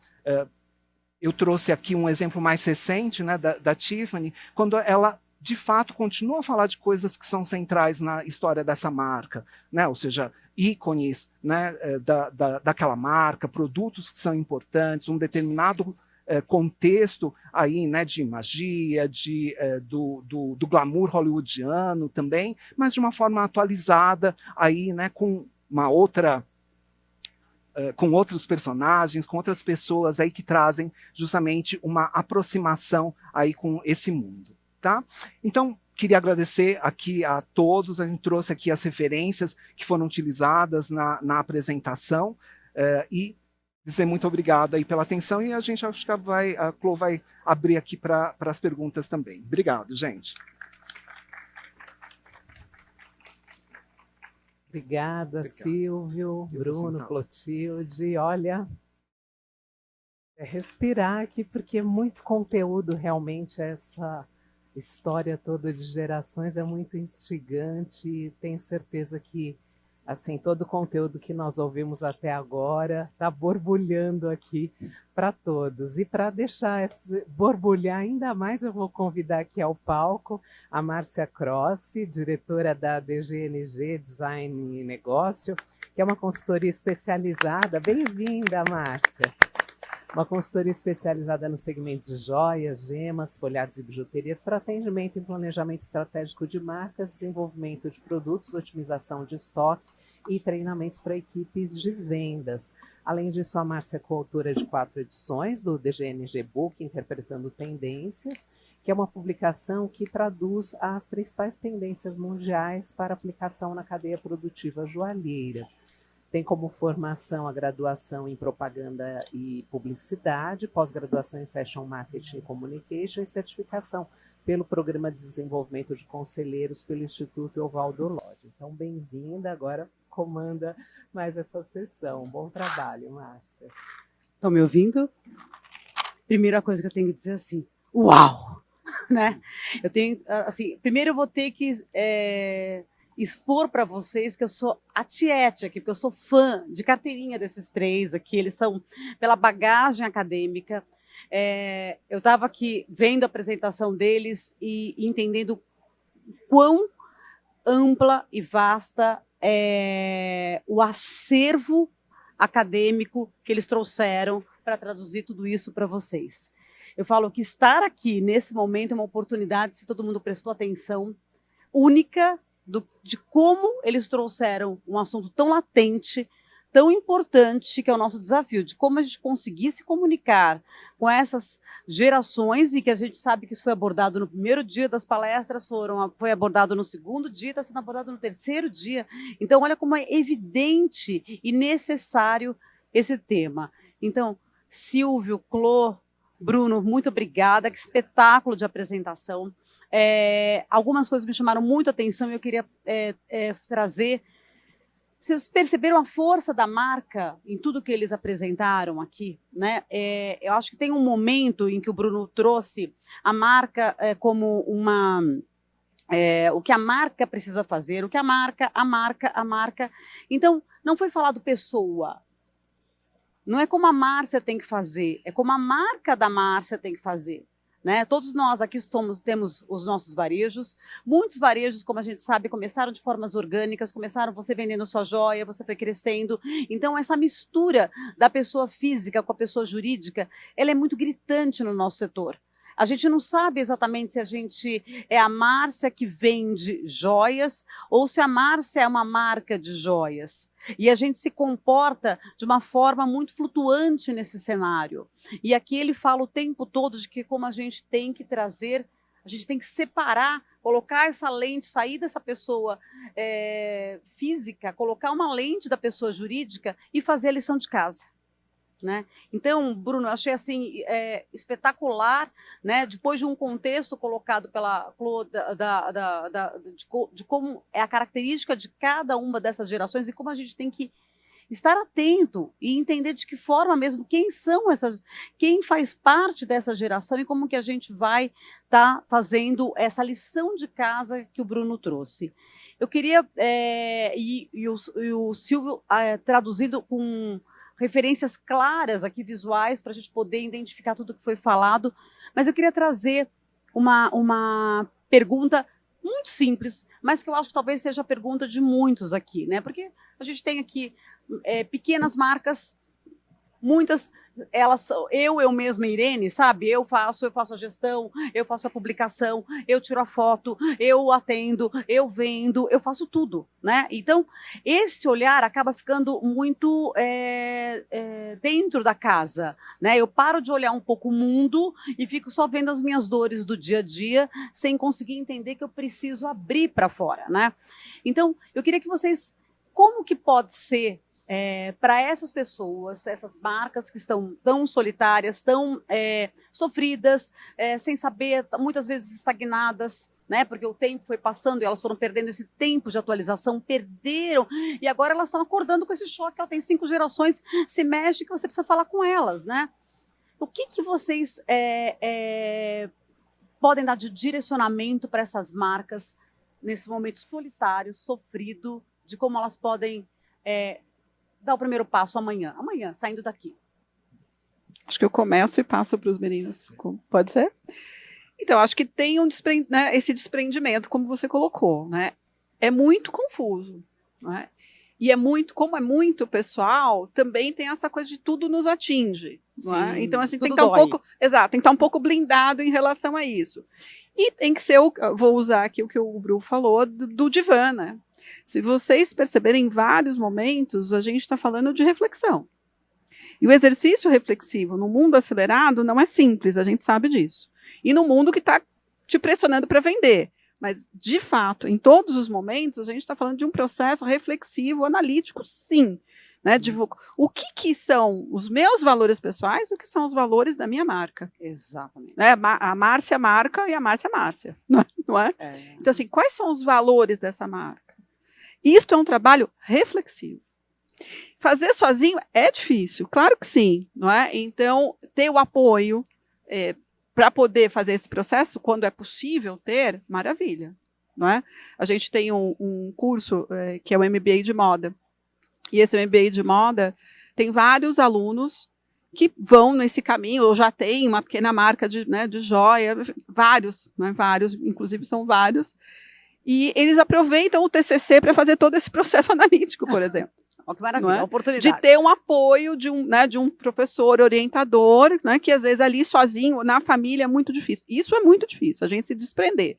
eu trouxe aqui um exemplo mais recente, né, da Tiffany, quando ela de fato continua a falar de coisas que são centrais na história dessa marca, né? Ou seja, ícones, né, daquela marca, produtos que são importantes, um determinado contexto aí, né, de magia, do glamour hollywoodiano também, mas de uma forma atualizada aí, né, com uma outra com outros personagens, com outras pessoas aí que trazem justamente uma aproximação aí com esse mundo, tá? Então, queria agradecer aqui a todos, a gente trouxe aqui as referências que foram utilizadas na apresentação, e dizer muito obrigado aí pela atenção, e a gente acho que a Clô vai abrir aqui para as perguntas também. Obrigado, gente. Obrigada, Obrigado. Silvio, Eu vou Bruno, sentar. Clotilde. Olha, é respirar aqui, porque é muito conteúdo realmente. Essa história toda de gerações é muito instigante e tenho certeza que assim todo o conteúdo que nós ouvimos até agora está borbulhando aqui para todos. E para deixar borbulhar ainda mais, eu vou convidar aqui ao palco a Márcia Crossi, diretora da DGNG Design e Negócio, que é uma consultoria especializada. Bem-vinda, Márcia! Uma consultoria especializada no segmento de joias, gemas, folhados e bijuterias para atendimento em planejamento estratégico de marcas, desenvolvimento de produtos, otimização de estoque e treinamentos para equipes de vendas. Além disso, a Márcia é coautora de 4 edições do DGNG Book, Interpretando Tendências, que é uma publicação que traduz as principais tendências mundiais para aplicação na cadeia produtiva joalheira. Tem como formação a graduação em propaganda e publicidade, pós-graduação em Fashion Marketing e Communication e certificação pelo Programa de Desenvolvimento de Conselheiros pelo Instituto Evaldo Lodge. Então, bem-vinda, agora comanda mais essa sessão. Bom trabalho, Márcia. Estão me ouvindo? Primeira coisa que eu tenho que dizer assim, uau! Né? Eu tenho, assim, primeiro eu vou ter que expor para vocês que eu sou a tiete aqui, porque eu sou fã de carteirinha desses 3 aqui, eles são pela bagagem acadêmica. Eu estava aqui vendo a apresentação deles e entendendo quão ampla e vasta é o acervo acadêmico que eles trouxeram para traduzir tudo isso para vocês. Eu falo que estar aqui nesse momento é uma oportunidade, se todo mundo prestou atenção, única de como eles trouxeram um assunto tão latente, tão importante, que é o nosso desafio, de como a gente conseguir se comunicar com essas gerações, e que a gente sabe que isso foi abordado no primeiro dia das palestras, foi abordado no segundo dia, está sendo abordado no terceiro dia. Então, olha como é evidente e necessário esse tema. Então, Silvio, Clô, Bruno, muito obrigada, que espetáculo de apresentação. Algumas coisas me chamaram muito a atenção e eu queria trazer. Vocês perceberam a força da marca em tudo que eles apresentaram aqui, né? Eu acho que tem um momento em que o Bruno trouxe a marca como uma... o que a marca precisa fazer, o que a marca. Então, não foi falado pessoa. Não é como a Márcia tem que fazer, é como a marca da Márcia tem que fazer. Né? Todos nós aqui temos os nossos varejos. Muitos varejos, como a gente sabe, começaram de formas orgânicas, começaram você vendendo sua joia, você foi crescendo. Então, essa mistura da pessoa física com a pessoa jurídica, ela é muito gritante no nosso setor. A gente não sabe exatamente se a gente é a Márcia que vende joias ou se a Márcia é uma marca de joias. E a gente se comporta de uma forma muito flutuante nesse cenário. E aqui ele fala o tempo todo de que como a gente tem que trazer, a gente tem que separar, colocar essa lente, sair dessa pessoa física, colocar uma lente da pessoa jurídica e fazer a lição de casa. Né? Então, Bruno, eu achei assim, espetacular, né? Depois de um contexto colocado pela Claude de como é a característica de cada uma dessas gerações e como a gente tem que estar atento e entender de que forma mesmo, quem faz parte dessa geração e como que a gente vai estar fazendo essa lição de casa que o Bruno trouxe. Eu queria, e o Silvio traduzido com referências claras aqui, visuais, para a gente poder identificar tudo que foi falado, mas eu queria trazer uma pergunta muito simples, mas que eu acho que talvez seja a pergunta de muitos aqui, né? Porque a gente tem aqui pequenas marcas, muitas, elas, eu mesma, Irene, sabe? Eu faço a gestão, eu faço a publicação, eu tiro a foto, eu atendo, eu vendo, eu faço tudo, né? Então, esse olhar acaba ficando muito dentro da casa, né? Eu paro de olhar um pouco o mundo e fico só vendo as minhas dores do dia a dia, sem conseguir entender que eu preciso abrir para fora, né? Então, eu queria que vocês, como que pode ser para essas pessoas, essas marcas que estão tão solitárias, tão sofridas, sem saber, muitas vezes estagnadas, né? Porque o tempo foi passando e elas foram perdendo esse tempo de atualização, perderam, e agora elas estão acordando com esse choque. Ó, tem 5 gerações, se mexe que você precisa falar com elas, né? O que vocês podem dar de direcionamento para essas marcas nesse momento solitário, sofrido, de como elas podem dar o primeiro passo amanhã, saindo daqui? Acho que eu começo e passo para os meninos. Pode ser? Então, acho que tem esse desprendimento, como você colocou, né? É muito confuso, né? E como é muito pessoal, também tem essa coisa de tudo nos atinge. Sim, não é? Então, assim, tem que tudo estar um pouco. Exato, tem que estar um pouco blindado em relação a isso. E tem que ser, vou usar aqui o que o Bru falou, do divã, né? Se vocês perceberem, em vários momentos, a gente está falando de reflexão. E o exercício reflexivo no mundo acelerado não é simples, a gente sabe disso. E no mundo que está te pressionando para vender. Mas, de fato, em todos os momentos, a gente está falando de um processo reflexivo, analítico, sim. Né? O que são os meus valores pessoais e o que são os valores da minha marca. Exatamente. Né? A Márcia marca e a Márcia Márcia. Não é? Então, assim, quais são os valores dessa marca? Isto é um trabalho reflexivo. Fazer sozinho é difícil, claro que sim. Não é? Então, ter o apoio para poder fazer esse processo, quando é possível ter, maravilha. Não é? A gente tem um curso que é o MBA de moda. E esse MBA de moda tem vários alunos que vão nesse caminho, ou já tem uma pequena marca de joia, vários, inclusive são vários. E eles aproveitam o TCC para fazer todo esse processo analítico, por exemplo. Olha que maravilha, oportunidade. De ter um apoio de um professor orientador, né, que às vezes ali sozinho, na família, é muito difícil. Isso é muito difícil, a gente se desprender.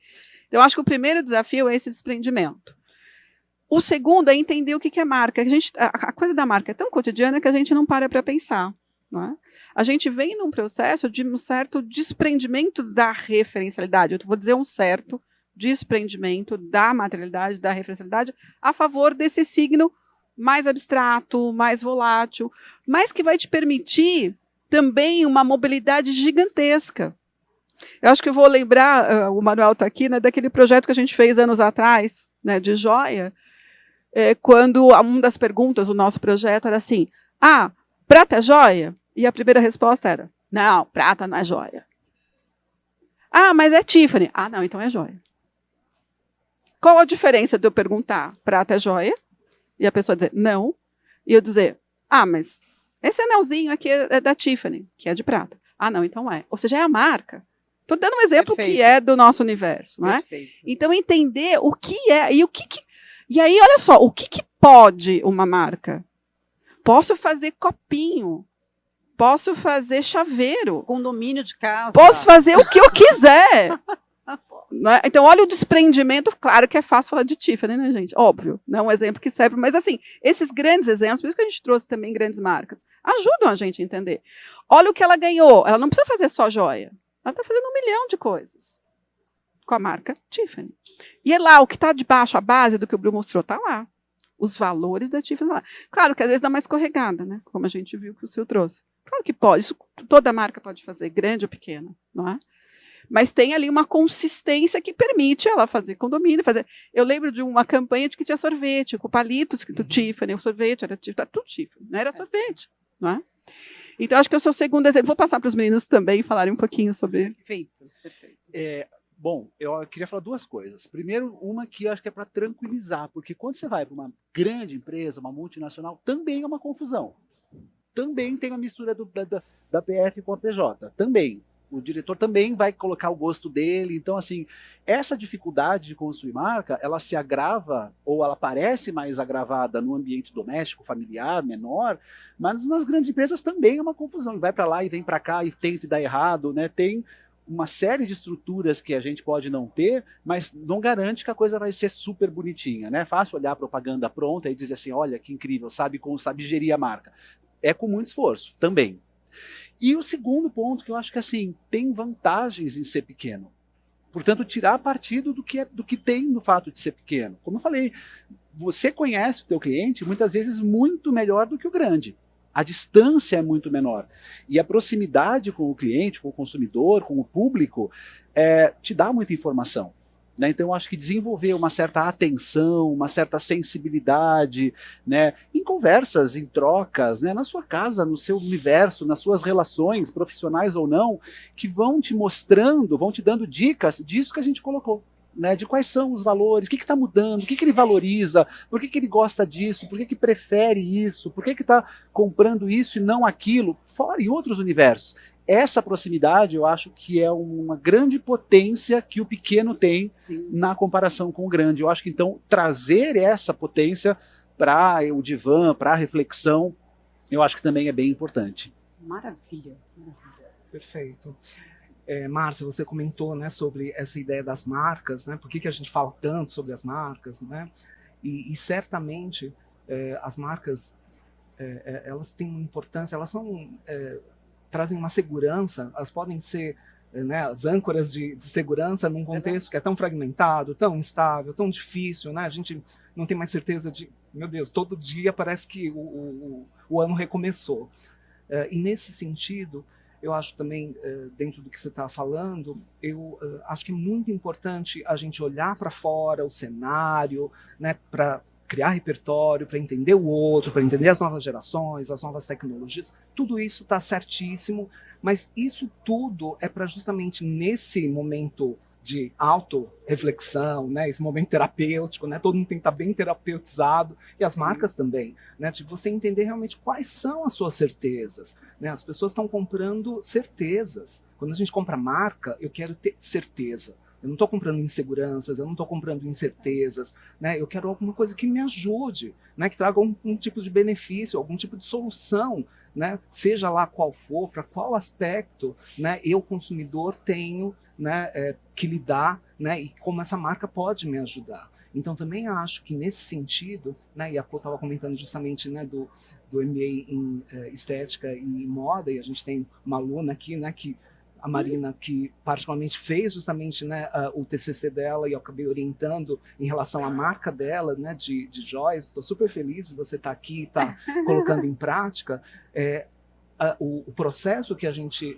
Então, eu acho que o primeiro desafio é esse desprendimento. O segundo é entender o que é marca. A coisa da marca é tão cotidiana que a gente não para pensar. Não é? A gente vem num processo de um certo desprendimento da referencialidade. Eu vou dizer um certo desprendimento da materialidade, da referencialidade, a favor desse signo mais abstrato, mais volátil, mas que vai te permitir também uma mobilidade gigantesca. Eu acho que eu vou lembrar, o Manuel está aqui, né, daquele projeto que a gente fez anos atrás, né, de joia, quando uma das perguntas do nosso projeto era assim, prata é joia? E a primeira resposta era, não, prata não é joia. Mas é Tiffany. Não, então é joia. Qual a diferença de eu perguntar, prata é joia? E a pessoa dizer, não. E eu dizer, mas esse anelzinho aqui é da Tiffany, que é de prata. Não, então é. Ou seja, é a marca. Estou dando um exemplo que é do nosso universo. Não é? Então, entender o que é e o que... E aí, olha só, o que pode uma marca? Posso fazer copinho. Posso fazer chaveiro. Condomínio de casa. Posso fazer o que eu quiser. Né? Então, olha o desprendimento. Claro que é fácil falar de Tiffany, né, gente? Óbvio, não é um exemplo que serve, mas assim, esses grandes exemplos, por isso que a gente trouxe também grandes marcas, ajudam a gente a entender. Olha o que ela ganhou. Ela não precisa fazer só joia. Ela está fazendo 1 milhão de coisas com a marca Tiffany. E é lá, o que está debaixo, a base do que o Bru mostrou, está lá. Os valores da Tiffany lá. Claro que às vezes dá uma escorregada, né? Como a gente viu que o Sil trouxe. Claro que pode, isso toda marca pode fazer, grande ou pequena, não é? Mas tem ali uma consistência que permite ela fazer condomínio, fazer... Eu lembro de uma campanha de que tinha sorvete, com palito escrito Tiffany, o sorvete era Tiffany, tudo Tiffany, não era sorvete, não é? Então, acho que é o seu segundo exemplo. Vou passar para os meninos também falarem um pouquinho sobre... Perfeito. Bom, eu queria falar 2 coisas. Primeiro, uma que eu acho que é para tranquilizar, porque quando você vai para uma grande empresa, uma multinacional, também é uma confusão. Também tem a mistura da PF com a PJ, também. O diretor também vai colocar o gosto dele. Então, assim, essa dificuldade de construir marca, ela se agrava, ou ela parece mais agravada no ambiente doméstico, familiar, menor, mas nas grandes empresas também é uma confusão. Vai para lá e vem para cá e tenta e dá errado, né? Tem uma série de estruturas que a gente pode não ter, mas não garante que a coisa vai ser super bonitinha, né? É fácil olhar a propaganda pronta e dizer assim, olha que incrível, sabe gerir a marca. É com muito esforço, também. E o segundo ponto, que eu acho que assim, tem vantagens em ser pequeno. Portanto, tirar partido do que tem no fato de ser pequeno. Como eu falei, você conhece o teu cliente muitas vezes muito melhor do que o grande. A distância é muito menor. E a proximidade com o cliente, com o consumidor, com o público, te dá muita informação. Né? Então, eu acho que desenvolver uma certa atenção, uma certa sensibilidade, né? Em conversas, em trocas, né? Na sua casa, no seu universo, nas suas relações, profissionais ou não, que vão te mostrando, vão te dando dicas disso que a gente colocou. Né, de quais são os valores, o que está mudando, o que ele valoriza, por que ele gosta disso, por que prefere isso, por que está comprando isso e não aquilo, fora em outros universos. Essa proximidade eu acho que é uma grande potência que o pequeno tem na comparação com o grande. Eu acho que então trazer essa potência para o divã, para a reflexão, eu acho que também é bem importante. Maravilha. Perfeito. Márcia, você comentou, né, sobre essa ideia das marcas, né, por que a gente fala tanto sobre as marcas, né, e certamente as marcas, elas têm uma importância, elas trazem uma segurança, elas podem ser, né, as âncoras de segurança num contexto que é tão fragmentado, tão instável, tão difícil, né, a gente não tem mais certeza de, meu Deus, todo dia parece que o ano recomeçou. E nesse sentido, eu acho também, dentro do que você está falando, eu acho que é muito importante a gente olhar para fora, o cenário, né, para criar repertório, para entender o outro, para entender as novas gerações, as novas tecnologias. Tudo isso está certíssimo, mas isso tudo é para justamente nesse momento de auto-reflexão, né, esse momento terapêutico, né, todo mundo tem que estar bem terapeutizado, e as marcas também, né, de você entender realmente quais são as suas certezas. Né, as pessoas estão comprando certezas. Quando a gente compra marca, eu quero ter certeza. Eu não estou comprando inseguranças, eu não estou comprando incertezas, né, eu quero alguma coisa que me ajude, né, que traga um tipo de benefício, algum tipo de solução, né, seja lá qual for, para qual aspecto, né, eu, consumidor, tenho, né, que lidar, né, e como essa marca pode me ajudar. Então, também acho que nesse sentido, né, e a Cô estava comentando justamente, né, do MBA em estética e moda, e a gente tem uma aluna aqui, né, a Marina, que particularmente fez justamente, né, o TCC dela, e eu acabei orientando em relação à marca dela, né, de joias. Estou super feliz de você estar aqui e estar colocando em prática o processo que a gente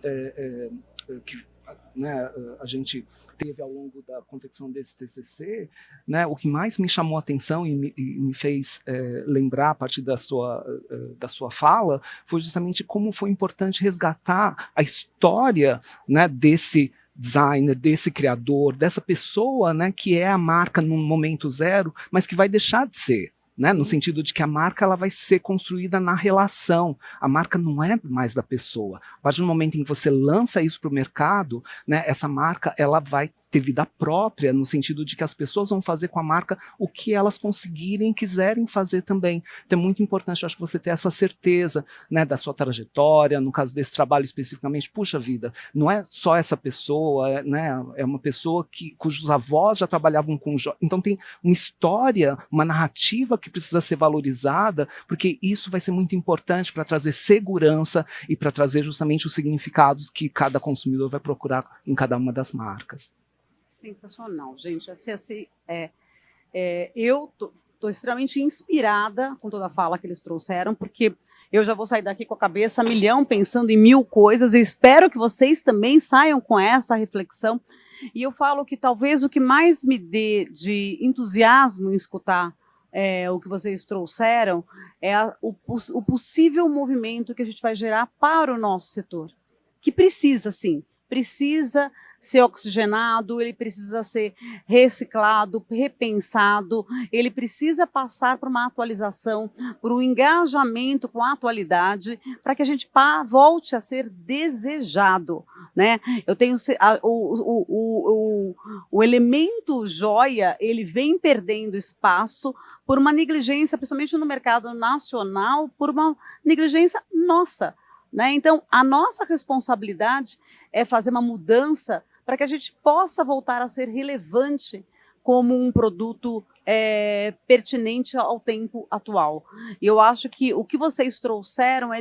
né, a gente teve ao longo da confecção desse TCC, né, o que mais me chamou a atenção e me fez lembrar a partir da sua fala foi justamente como foi importante resgatar a história, né, desse designer, desse criador, dessa pessoa, né, que é a marca no momento zero, mas que vai deixar de ser. Né, no sentido de que a marca ela vai ser construída na relação. A marca não é mais da pessoa. A partir do momento em que você lança isso para o mercado, né, essa marca ela vai ter vida própria, no sentido de que as pessoas vão fazer com a marca o que elas conseguirem e quiserem fazer também. Então é muito importante, eu acho, que você ter essa certeza, né, da sua trajetória, no caso desse trabalho especificamente, puxa vida, não é só essa pessoa, né, é uma pessoa cujos avós já trabalhavam com jovens. Então tem uma história, uma narrativa que precisa ser valorizada, porque isso vai ser muito importante para trazer segurança e para trazer justamente os significados que cada consumidor vai procurar em cada uma das marcas. Sensacional, gente. Eu estou extremamente inspirada com toda a fala que eles trouxeram, porque eu já vou sair daqui com a cabeça a milhão, pensando em 1000 coisas. Eu espero que vocês também saiam com essa reflexão. E eu falo que talvez o que mais me dê de entusiasmo em escutar o que vocês trouxeram é o possível movimento que a gente vai gerar para o nosso setor, que precisa, sim, precisa ser oxigenado, ele precisa ser reciclado, repensado, ele precisa passar por uma atualização, por um engajamento com a atualidade, para que a gente volte a ser desejado, né? Eu tenho o elemento joia, ele vem perdendo espaço por uma negligência, principalmente no mercado nacional, por uma negligência nossa. Né? Então, a nossa responsabilidade é fazer uma mudança para que a gente possa voltar a ser relevante como um produto pertinente ao tempo atual. E eu acho que o que vocês trouxeram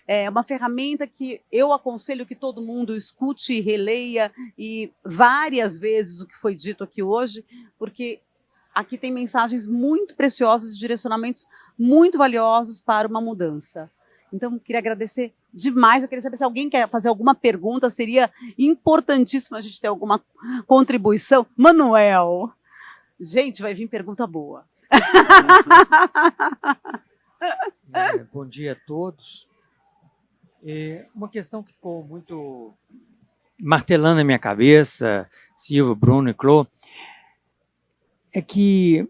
é uma ferramenta que eu aconselho que todo mundo escute e releia e várias vezes o que foi dito aqui hoje, porque aqui tem mensagens muito preciosas, direcionamentos muito valiosos para uma mudança. Então, queria agradecer demais. Eu queria saber se alguém quer fazer alguma pergunta. Seria importantíssimo a gente ter alguma contribuição. Manuel, gente, vai vir pergunta boa. Bom dia a todos. Uma questão que ficou muito martelando na minha cabeça, Silvio, Bruno e Clô, é que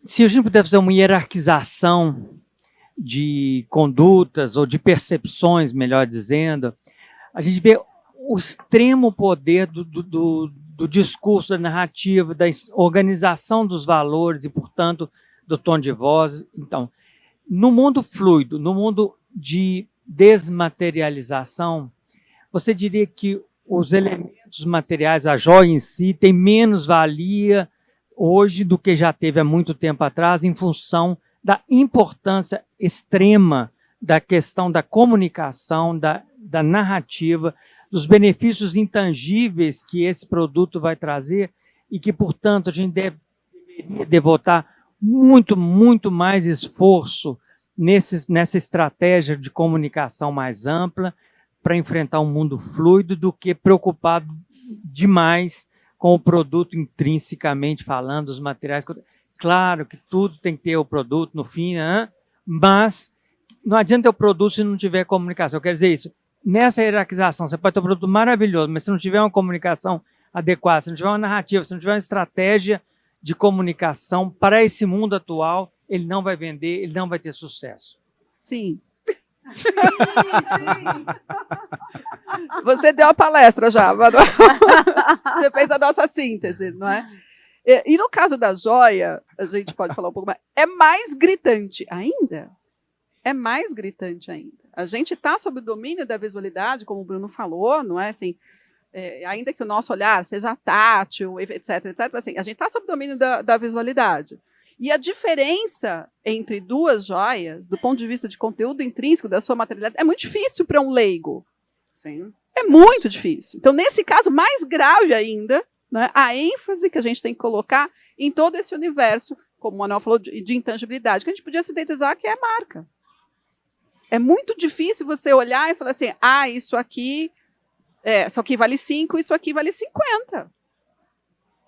se a gente puder fazer uma hierarquização de condutas ou de percepções, melhor dizendo, a gente vê o extremo poder do discurso, da narrativa, da organização dos valores e, portanto, do tom de voz. Então, no mundo fluido, no mundo de desmaterialização, você diria que os elementos materiais, a joia em si, tem menos valia hoje do que já teve há muito tempo atrás, em função da importância extrema da questão da comunicação, da narrativa, dos benefícios intangíveis que esse produto vai trazer e que, portanto, a gente deveria devotar muito, muito mais esforço nessa estratégia de comunicação mais ampla para enfrentar um mundo fluido do que preocupado demais com o produto intrinsecamente falando, os materiais. Claro que tudo tem que ter o produto no fim, né? Mas não adianta ter o produto se não tiver comunicação. Eu quero dizer isso. Nessa hierarquização, você pode ter um produto maravilhoso, mas se não tiver uma comunicação adequada, se não tiver uma narrativa, se não tiver uma estratégia de comunicação para esse mundo atual, ele não vai vender, ele não vai ter sucesso. Sim. Você deu a palestra já, Manuel. Você fez a nossa síntese, não é? E no caso da joia, a gente pode falar um pouco mais, é mais gritante ainda. É mais gritante ainda. A gente está sob o domínio da visualidade, como o Bruno falou, não é assim, ainda que o nosso olhar seja tátil, etc, assim, a gente está sob o domínio da visualidade. E a diferença entre duas joias, do ponto de vista de conteúdo intrínseco da sua materialidade, é muito difícil para um leigo. Sim. É muito difícil. Então, nesse caso, mais grave ainda, né, a ênfase que a gente tem que colocar em todo esse universo, como o Manuel falou, de intangibilidade, que a gente podia sintetizar que é a marca. É muito difícil você olhar e falar assim, isso aqui vale 5, isso aqui vale 50.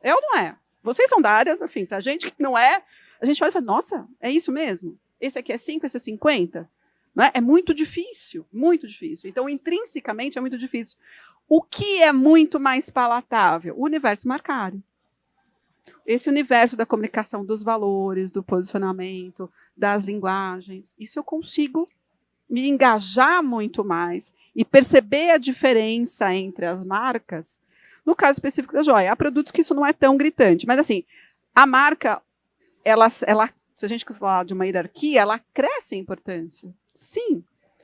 É ou não é? Vocês são da área, enfim, tá? A gente que não é, a gente olha e fala, nossa, é isso mesmo? Esse aqui é 5, esse é 50? Não é? É muito difícil, muito difícil. Então, intrinsecamente, é muito difícil. O que é muito mais palatável? O universo marcário. Esse universo da comunicação dos valores, do posicionamento, das linguagens, isso eu consigo me engajar muito mais e perceber a diferença entre as marcas. No caso específico da joia, há produtos que isso não é tão gritante, mas assim, a marca, ela, se a gente falar de uma hierarquia, ela cresce em importância. Sim.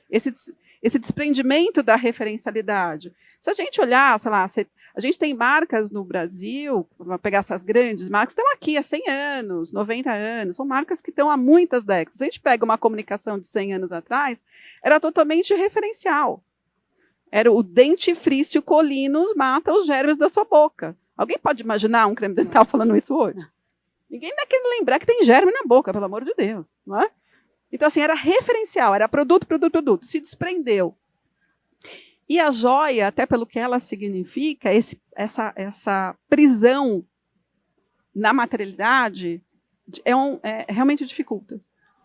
Esse desprendimento da referencialidade. Se a gente olhar, sei lá, a gente tem marcas no Brasil, vamos pegar essas grandes marcas, estão aqui há 100 anos, 90 anos, são marcas que estão há muitas décadas. Se a gente pega uma comunicação de 100 anos atrás, era totalmente referencial. Era o dentifrício Colinos mata os germes da sua boca. Alguém pode imaginar um creme dental falando isso hoje? Ninguém vai querer lembrar que tem germe na boca, pelo amor de Deus, não é? Então, assim, era referencial, era produto, se desprendeu. E a joia, até pelo que ela significa, essa prisão na materialidade, realmente dificulta,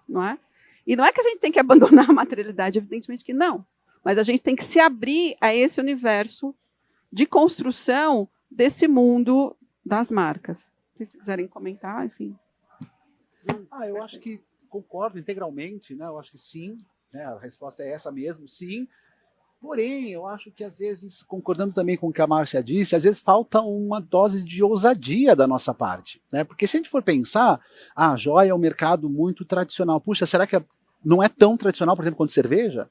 não é? E não é que a gente tem que abandonar a materialidade, evidentemente que não, mas a gente tem que se abrir a esse universo de construção desse mundo das marcas. Se vocês quiserem comentar, enfim. Eu acho que concordo integralmente, né? Eu acho que sim, né? A resposta é essa mesmo, sim. Porém, eu acho que às vezes, concordando também com o que a Márcia disse, às vezes falta uma dose de ousadia da nossa parte, né? Porque se a gente for pensar, a joia é um mercado muito tradicional. Puxa, será que não é tão tradicional, por exemplo, quanto cerveja?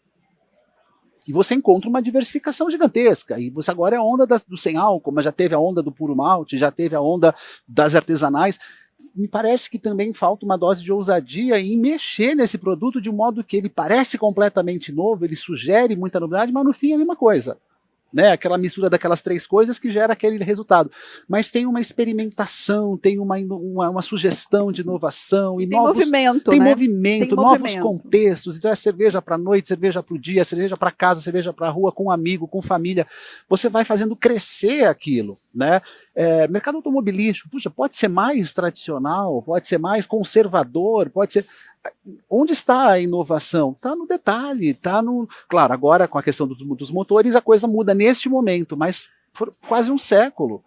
E você encontra uma diversificação gigantesca. E você agora é a onda do sem álcool, mas já teve a onda do puro malte, já teve a onda das artesanais. Me parece que também falta uma dose de ousadia em mexer nesse produto de um modo que ele parece completamente novo, ele sugere muita novidade, mas no fim é a mesma coisa. né? Aquela mistura daquelas 3 coisas que gera aquele resultado. Mas tem uma experimentação, tem uma sugestão de inovação. E tem movimento, tem né? movimento, Tem novos movimento. contextos. Então é cerveja para noite, cerveja para o dia, cerveja para casa, cerveja para rua, com um amigo, com família. Você vai fazendo crescer aquilo, né? Mercado automobilístico, puxa, pode ser mais tradicional, pode ser mais conservador, pode ser... Onde está a inovação? Está no detalhe, está no... Claro, agora com a questão dos motores a coisa muda neste momento, mas por quase um século.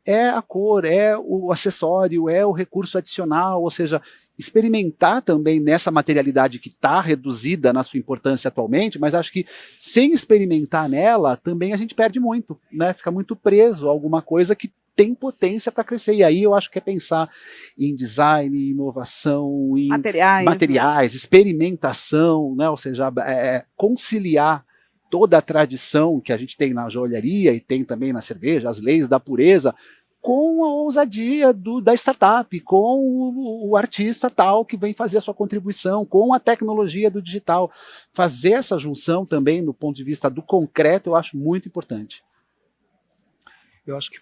É a cor, é o acessório, é o recurso adicional, ou seja, experimentar também nessa materialidade que está reduzida na sua importância atualmente, mas acho que sem experimentar nela também a gente perde muito, né? Fica muito preso a alguma coisa que tem potência para crescer. E aí eu acho que é pensar em design, em inovação, em materiais, experimentação, né? Ou seja, conciliar toda a tradição que a gente tem na joalheria e tem também na cerveja, as leis da pureza, com a ousadia da startup, com o artista tal que vem fazer a sua contribuição, com a tecnologia do digital. Fazer essa junção também, do ponto de vista do concreto, eu acho muito importante. Eu acho que,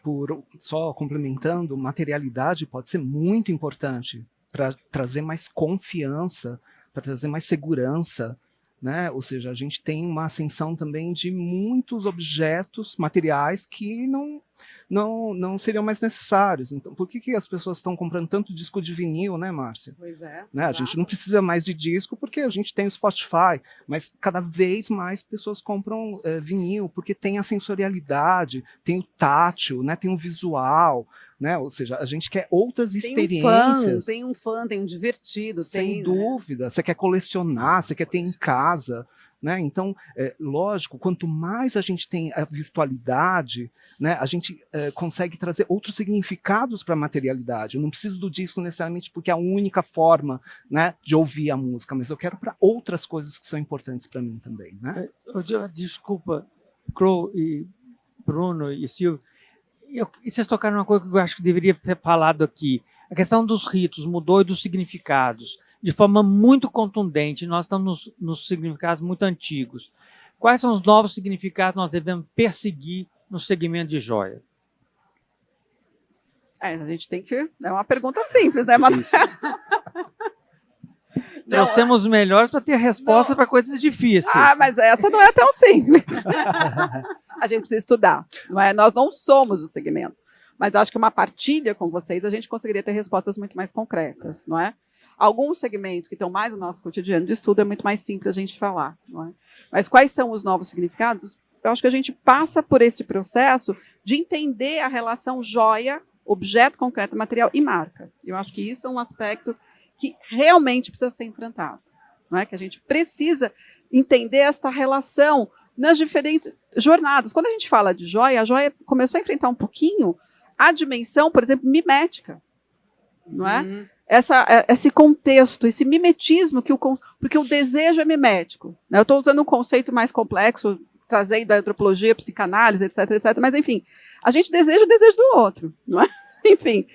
só complementando, materialidade pode ser muito importante para trazer mais confiança, para trazer mais segurança, né? Ou seja, a gente tem uma ascensão também de muitos objetos materiais que não seriam mais necessários. Então, por que as pessoas estão comprando tanto disco de vinil, né, Márcia? Pois é. Né? A gente não precisa mais de disco porque a gente tem o Spotify, mas cada vez mais pessoas compram vinil porque tem a sensorialidade, tem o tátil, né? Tem o visual, né? Ou seja, a gente quer outras experiências. Tem um fã, tem um divertido. Sem dúvida. Você quer colecionar, você quer ter em casa. Né? Então, lógico, quanto mais a gente tem a virtualidade, né, a gente consegue trazer outros significados para a materialidade. Eu não preciso do disco necessariamente porque é a única forma, né, de ouvir a música, mas eu quero para outras coisas que são importantes para mim também. Né? Desculpa, Crow e Bruno e Silvio, e vocês tocaram uma coisa que eu acho que deveria ser falado aqui. A questão dos ritos mudou e dos significados de forma muito contundente. Nós estamos nos significados muito antigos. Quais são os novos significados que nós devemos perseguir no segmento de joia? A gente tem que... É uma pergunta simples, né, Manu? Trouxemos os melhores para ter resposta para coisas difíceis. Mas essa não é tão simples. A gente precisa estudar. Não é? Nós não somos o segmento. Mas acho que uma partilha com vocês, a gente conseguiria ter respostas muito mais concretas, não é? Alguns segmentos que estão mais no nosso cotidiano de estudo é muito mais simples a gente falar, não é? Mas quais são os novos significados? Eu acho que a gente passa por esse processo de entender a relação joia, objeto concreto, material e marca. Eu acho que isso é um aspecto que realmente precisa ser enfrentado. Não é? Que a gente precisa entender esta relação nas diferentes jornadas. Quando a gente fala de joia, a joia começou a enfrentar um pouquinho a dimensão, por exemplo, mimética, não é? Esse contexto, esse mimetismo, porque o desejo é mimético. Né? Eu estou usando um conceito mais complexo, trazendo a antropologia, a psicanálise, etc, etc. Mas, enfim, a gente deseja o desejo do outro, não é? Enfim,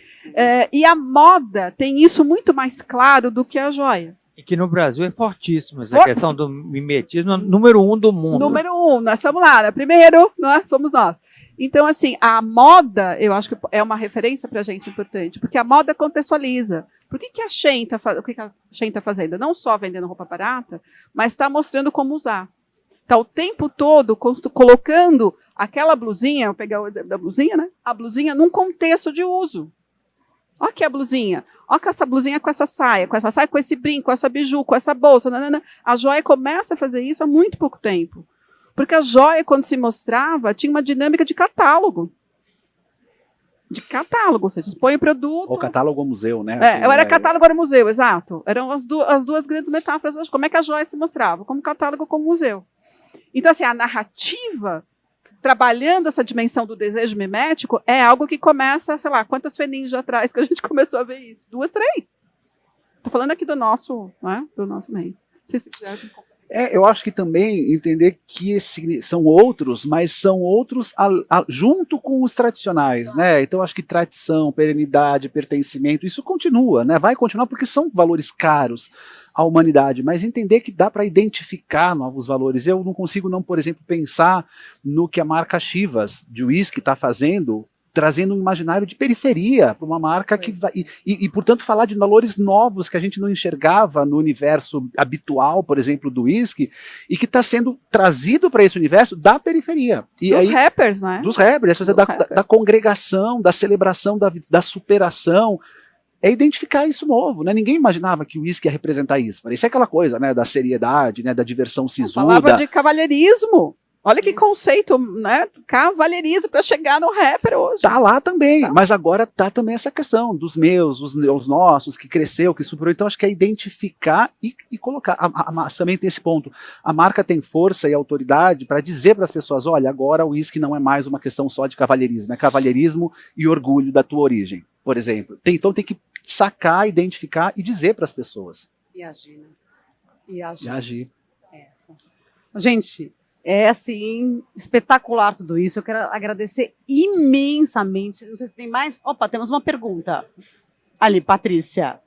e a moda tem isso muito mais claro do que a joia. E que no Brasil é fortíssimo, essa questão do mimetismo, número 1 do mundo. Número 1, nós estamos lá, né? Primeiro, não é? Somos nós. Então, assim, a moda, eu acho que é uma referência para a gente importante, porque a moda contextualiza. Por que a Shein está fazendo? Não só vendendo roupa barata, mas está mostrando como usar. Está o tempo todo colocando aquela blusinha, vou pegar o exemplo da blusinha, né? A blusinha num contexto de uso. Olha aqui a blusinha. Olha essa blusinha com essa saia, com esse brinco, com essa biju, com essa bolsa. Nanana. A joia começa a fazer isso há muito pouco tempo. Porque a joia, quando se mostrava, tinha uma dinâmica de catálogo. De catálogo, ou seja, põe o produto... Ou catálogo ou museu, né? Era catálogo, era museu, exato. Eram as duas grandes metáforas. Como é que a joia se mostrava? Como catálogo, como museu. Então, assim, a narrativa... trabalhando essa dimensão do desejo mimético, é algo que começa, sei lá, quantas Feninhos atrás que a gente começou a ver isso? 2, 3. Estou falando aqui do nosso, não é? Do nosso meio. Eu acho que também entender que são outros, mas são outros junto com os tradicionais, né? Então acho que tradição, perenidade, pertencimento, isso continua, né? Vai continuar porque são valores caros à humanidade, mas entender que dá para identificar novos valores. Eu não consigo não, por exemplo, pensar no que a marca Chivas de uísque está fazendo, trazendo um imaginário de periferia para uma marca que vai, portanto, falar de valores novos que a gente não enxergava no universo habitual, por exemplo, do uísque, e que está sendo trazido para esse universo da periferia. E dos aí, rappers, né? Dos rappers, da congregação, da celebração, da superação. É identificar isso novo, né? Ninguém imaginava que o uísque ia representar isso. Parecia aquela coisa, né, da seriedade, né, da diversão sisuda. Falava de cavalheirismo. Olha que conceito, né? Cavalheirismo para chegar no rapper hoje. Tá lá também, mas agora tá também essa questão dos meus, os nossos, que cresceu, que superou. Então acho que é identificar e colocar. Também tem esse ponto. A marca tem força e autoridade para dizer para as pessoas: olha, agora o uísque não é mais uma questão só de cavalheirismo, é cavalheirismo e orgulho da tua origem, por exemplo. Então tem que sacar, identificar e dizer para as pessoas. E agir, né? E agir. E agir. Gente, é assim, espetacular tudo isso. Eu quero agradecer imensamente. Não sei se tem mais. Opa, temos uma pergunta. Ali, Patrícia.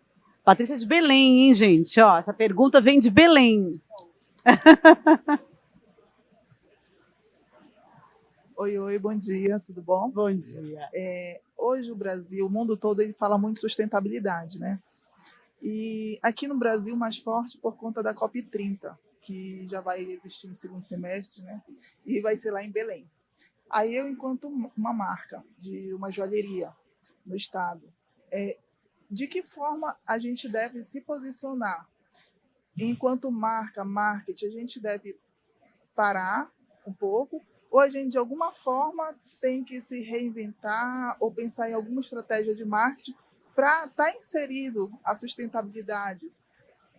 Patrícia de Belém, hein, gente? Ó, essa pergunta vem de Belém. Oi, bom dia, tudo bom? Bom dia. Hoje o Brasil, o mundo todo, ele fala muito sustentabilidade, né? E aqui no Brasil, mais forte por conta da COP30, que já vai existir no segundo semestre, né? E vai ser lá em Belém. Aí eu, enquanto uma marca de uma joalheria no estado, de que forma a gente deve se posicionar? Enquanto marca, marketing, a gente deve parar um pouco, ou a gente de alguma forma tem que se reinventar ou pensar em alguma estratégia de marketing para estar inserido a sustentabilidade?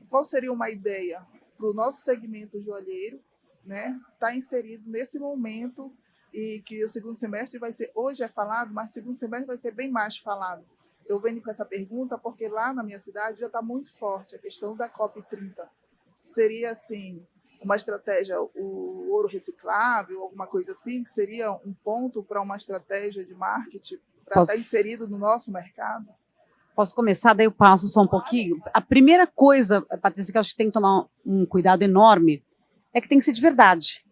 Qual seria uma ideia para o nosso segmento joalheiro, né, tá inserido nesse momento, e que o segundo semestre vai ser, hoje é falado, mas o segundo semestre vai ser bem mais falado. Eu venho com essa pergunta porque lá na minha cidade já está muito forte a questão da COP30. Seria, assim, uma estratégia, o ouro reciclável, alguma coisa assim, que seria um ponto para uma estratégia de marketing para estar inserido no nosso mercado? Posso começar, daí eu passo só um pouquinho. A primeira coisa, Patrícia, que eu acho que tem que tomar um cuidado enorme, é que tem que ser de verdade,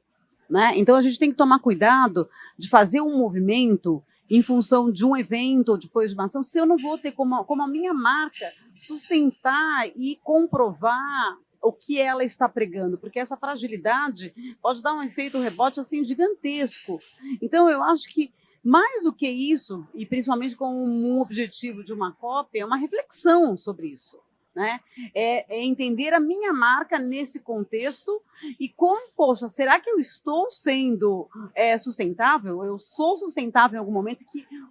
né? Então a gente tem que tomar cuidado de fazer um movimento em função de um evento ou depois de uma ação, se eu não vou ter como a minha marca sustentar e comprovar o que ela está pregando, porque essa fragilidade pode dar um efeito rebote assim gigantesco. Então eu acho que mais do que isso, e principalmente com um objetivo de uma COP, é uma reflexão sobre isso, né? É entender a minha marca nesse contexto e como, poxa, será que eu estou sendo sustentável? Eu sou sustentável em algum momento?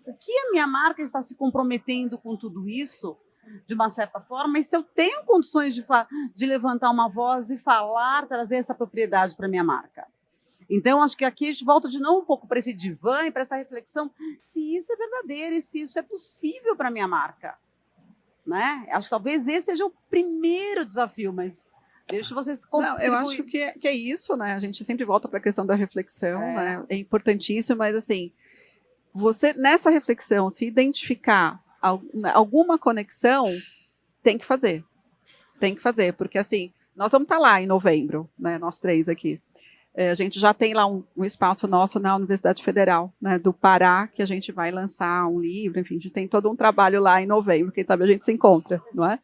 O que a minha marca está se comprometendo com tudo isso, de uma certa forma? E se eu tenho condições de levantar uma voz e falar, trazer essa propriedade para a minha marca? Então, acho que aqui a gente volta de novo um pouco para esse divã e para essa reflexão, se isso é verdadeiro e se isso é possível para a minha marca, né? Acho que talvez esse seja o primeiro desafio, mas deixa vocês contribuir. Não, eu acho que é isso, né? A gente sempre volta para a questão da reflexão, né? É importantíssimo, mas assim, você, nessa reflexão, se identificar alguma conexão, tem que fazer. Tem que fazer, porque assim, nós vamos estar lá em novembro, né? Nós três aqui. A gente já tem lá um espaço nosso na Universidade Federal, né, do Pará, que a gente vai lançar um livro, enfim, a gente tem todo um trabalho lá em novembro, quem sabe a gente se encontra, não é?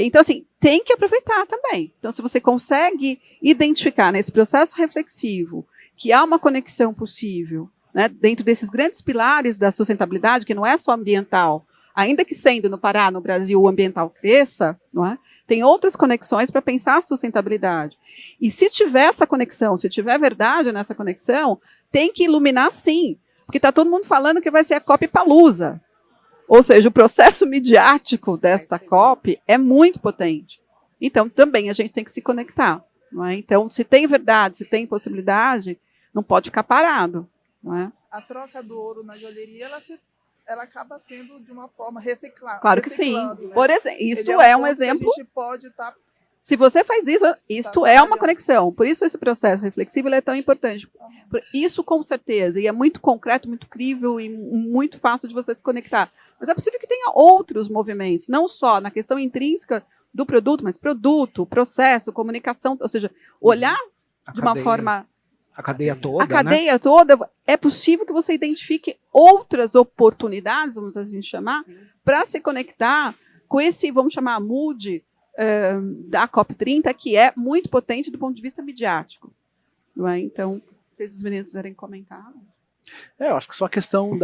Então, assim, tem que aproveitar também. Então, se você consegue identificar nesse processo reflexivo que há uma conexão possível, né, dentro desses grandes pilares da sustentabilidade, que não é só ambiental, ainda que sendo no Pará, no Brasil, o ambiental cresça, não é? Tem outras conexões para pensar a sustentabilidade. E se tiver essa conexão, se tiver verdade nessa conexão, tem que iluminar sim, porque está todo mundo falando que vai ser a COP-Palusa. Ou seja, o processo midiático desta COP é muito potente. Então, também a gente tem que se conectar. Não é? Então, se tem verdade, se tem possibilidade, não pode ficar parado. Não é? A troca do ouro na joalheria, ela acaba sendo de uma forma reciclada. Claro que sim. Né? Por exemplo, isso Entendeu? é um exemplo. A gente pode estar Se você faz isso, isto é uma conexão. Por isso esse processo reflexivo ele é tão importante. Isso com certeza, e é muito concreto, muito crível e muito fácil de você se conectar. Mas é possível que tenha outros movimentos, não só na questão intrínseca do produto, mas produto, processo, comunicação, ou seja, olhar de uma forma... A cadeia toda, A cadeia toda, é possível que você identifique outras oportunidades, vamos assim chamar, para se conectar com esse, vamos chamar, mood da COP30, que é muito potente do ponto de vista midiático. Não é? Então, se os meninos quiserem comentar. Eu acho que só a questão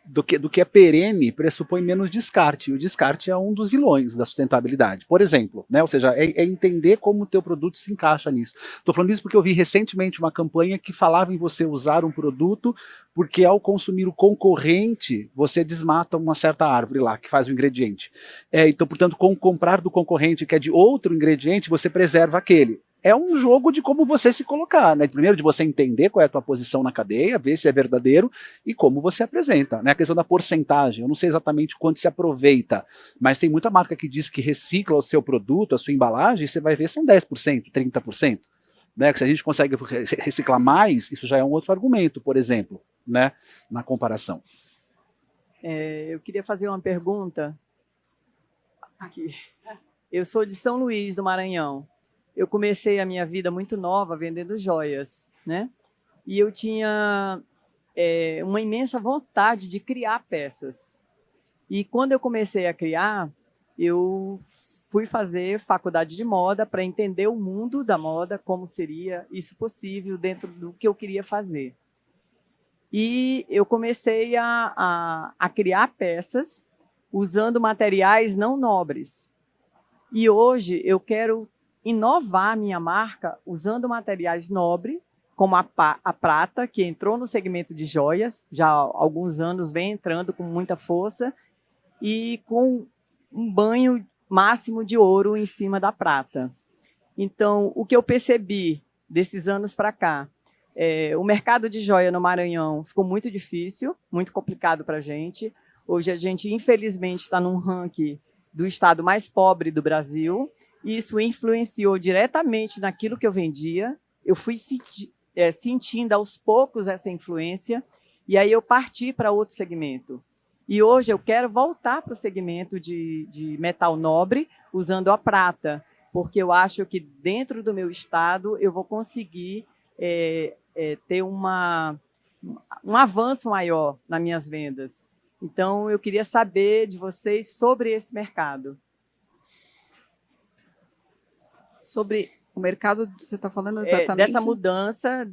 do que é perene pressupõe menos descarte, e o descarte é um dos vilões da sustentabilidade, por exemplo, né? Ou seja, é entender como o teu produto se encaixa nisso. Estou falando isso porque eu vi recentemente uma campanha que falava em você usar um produto porque ao consumir o concorrente, você desmata uma certa árvore lá, que faz o ingrediente. Então, portanto, com comprar do concorrente que é de outro ingrediente, você preserva aquele. É um jogo de como você se colocar, né? Primeiro de você entender qual é a tua posição na cadeia, ver se é verdadeiro e como você apresenta, né? A questão da porcentagem, eu não sei exatamente quanto se aproveita, mas tem muita marca que diz que recicla o seu produto, a sua embalagem, e você vai ver são 10%, 30%. Né? Se a gente consegue reciclar mais, isso já é um outro argumento, por exemplo, né? Na comparação. Eu queria fazer uma pergunta. Aqui. Eu sou de São Luís, do Maranhão. Eu comecei a minha vida muito nova vendendo joias, né? E eu tinha uma imensa vontade de criar peças. E quando eu comecei a criar, eu fui fazer faculdade de moda para entender o mundo da moda, como seria isso possível dentro do que eu queria fazer. E eu comecei a criar peças usando materiais não nobres. E hoje eu quero inovar a minha marca usando materiais nobres, como a prata, que entrou no segmento de joias, já há alguns anos vem entrando com muita força, e com um banho máximo de ouro em cima da prata. Então, o que eu percebi desses anos para cá, o mercado de joia no Maranhão ficou muito difícil, muito complicado para a gente. Hoje a gente, infelizmente, está num ranking do estado mais pobre do Brasil. Isso influenciou diretamente naquilo que eu vendia. Eu fui sentindo aos poucos essa influência, e aí eu parti para outro segmento. E hoje eu quero voltar para o segmento de metal nobre, usando a prata, porque eu acho que dentro do meu estado eu vou conseguir ter um avanço maior nas minhas vendas. Então, eu queria saber de vocês sobre esse mercado. Sobre o mercado, você está falando exatamente? Dessa mudança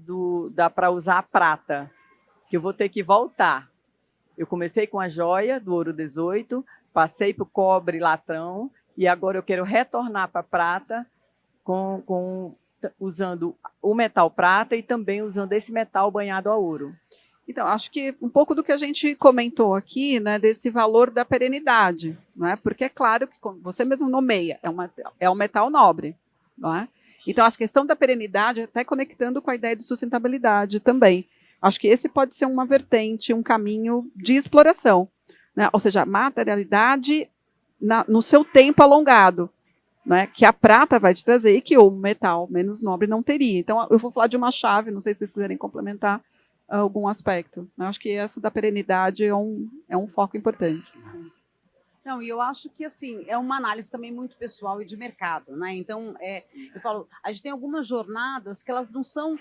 para usar a prata, que eu vou ter que voltar. Eu comecei com a joia do ouro 18, passei para o cobre latrão, e agora eu quero retornar para a prata usando o metal prata e também usando esse metal banhado a ouro. Então, acho que um pouco do que a gente comentou aqui, né, desse valor da perenidade, não é? Porque é claro que, como você mesmo nomeia, é um metal nobre. Não é? Então, a questão da perenidade, até conectando com a ideia de sustentabilidade também. Acho que esse pode ser uma vertente, um caminho de exploração. Né? Ou seja, a materialidade no seu tempo alongado, né? Que a prata vai te trazer e que o metal menos nobre não teria. Então, eu vou falar de uma chave, não sei se vocês quiserem complementar algum aspecto. Eu acho que essa da perenidade é um foco importante. Não, e eu acho que, assim, é uma análise também muito pessoal e de mercado, né? Então, eu falo, a gente tem algumas jornadas que elas não são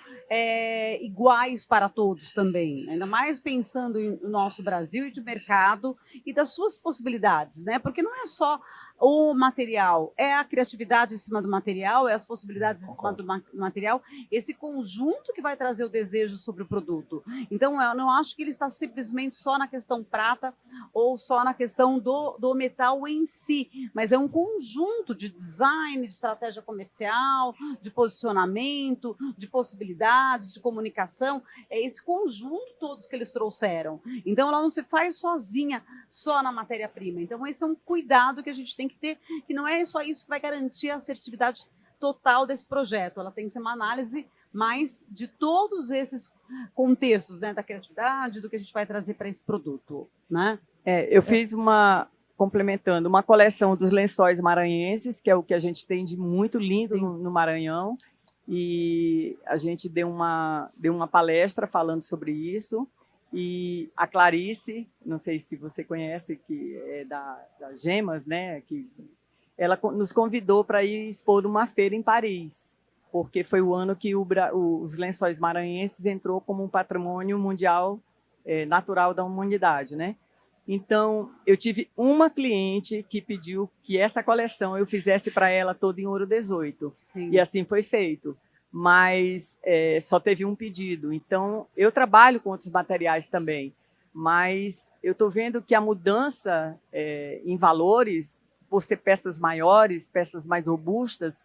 iguais para todos também, ainda mais pensando no nosso Brasil e de mercado e das suas possibilidades, né? Porque não é só o material, é a criatividade em cima do material, é as possibilidades em cima do material, esse conjunto que vai trazer o desejo sobre o produto. Então, eu não acho que ele está simplesmente só na questão prata ou só na questão do metal em si, mas é um conjunto de design, de estratégia comercial, de posicionamento, de possibilidades, de comunicação, é esse conjunto todos que eles trouxeram. Então, ela não se faz sozinha, só na matéria-prima. Então, esse é um cuidado que a gente tem que ter, que não é só isso que vai garantir a assertividade total desse projeto, ela tem que ser uma análise mais de todos esses contextos, né, da criatividade, do que a gente vai trazer para esse produto, né? Eu fiz complementando, uma coleção dos lençóis maranhenses, que é o que a gente tem de muito lindo no Maranhão, e a gente deu uma palestra falando sobre isso, e a Clarice, não sei se você conhece, que é da Gemas, né, que ela nos convidou para ir expor uma feira em Paris, porque foi o ano que os lençóis maranhenses entrou como um patrimônio mundial natural da humanidade, né? Então, eu tive uma cliente que pediu que essa coleção eu fizesse para ela toda em ouro 18. Sim. E assim foi feito. Mas só teve um pedido. Então, eu trabalho com outros materiais também. Mas eu estou vendo que a mudança em valores, por ser peças maiores, peças mais robustas,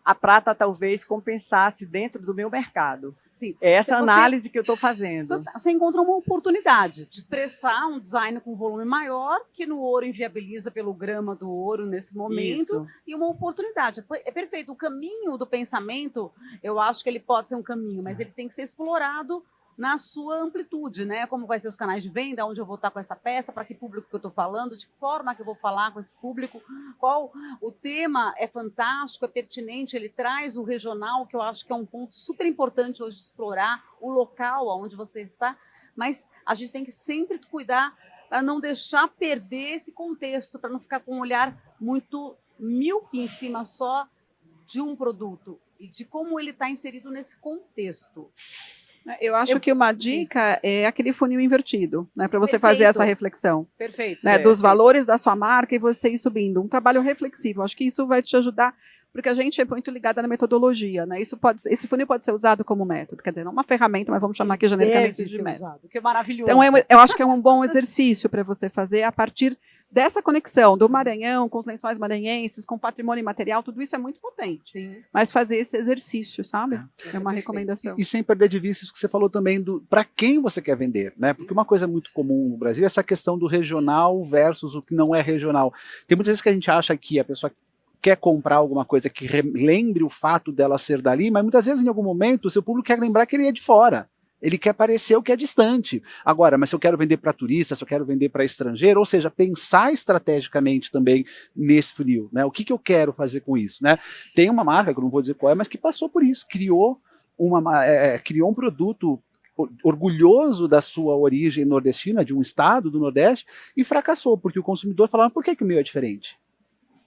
a prata talvez compensasse dentro do meu mercado. Sim. É essa análise que eu estou fazendo. Você encontrou uma oportunidade de expressar um design com volume maior, que no ouro inviabiliza pelo grama do ouro nesse momento, Isso. e uma oportunidade. É perfeito. O caminho do pensamento, eu acho que ele pode ser um caminho, mas ele tem que ser explorado na sua amplitude, né? Como vai ser os canais de venda, onde eu vou estar com essa peça, para que público que eu estou falando, de que forma que eu vou falar com esse público, qual o tema é fantástico, é pertinente, ele traz o regional, que eu acho que é um ponto super importante hoje de explorar, o local onde você está, mas a gente tem que sempre cuidar para não deixar perder esse contexto, para não ficar com um olhar muito míope em cima só de um produto e de como ele está inserido nesse contexto. Eu acho que uma dica é aquele funil invertido, né, para você Perfeito. fazer essa reflexão. Perfeito. Né, dos valores da sua marca e você ir subindo. Um trabalho reflexivo. Acho que isso vai te ajudar, porque a gente é muito ligada na metodologia. Né? Esse funil pode ser usado como método. Quer dizer, não uma ferramenta, mas vamos chamar aqui genericamente de método. Usado, que é maravilhoso. Então, eu acho que é um bom exercício para você fazer a partir dessa conexão do Maranhão, com os lençóis maranhenses, com patrimônio imaterial, tudo isso é muito potente. Sim. Mas fazer esse exercício, sabe? É uma recomendação. E sem perder de vista isso que você falou também do para quem você quer vender, né? Porque uma coisa muito comum no Brasil é essa questão do regional versus o que não é regional. Tem muitas vezes que a gente acha que a pessoa quer comprar alguma coisa que lembre o fato dela ser dali, mas muitas vezes em algum momento o seu público quer lembrar que ele é de fora. Ele quer parecer o que é distante. Agora, mas se eu quero vender para turista, se eu quero vender para estrangeiro, ou seja, pensar estrategicamente também nesse funil, né? O que eu quero fazer com isso, né? Tem uma marca, que eu não vou dizer qual é, mas que passou por isso, criou um produto orgulhoso da sua origem nordestina, de um estado do Nordeste, e fracassou, porque o consumidor falava, por que o meu é diferente?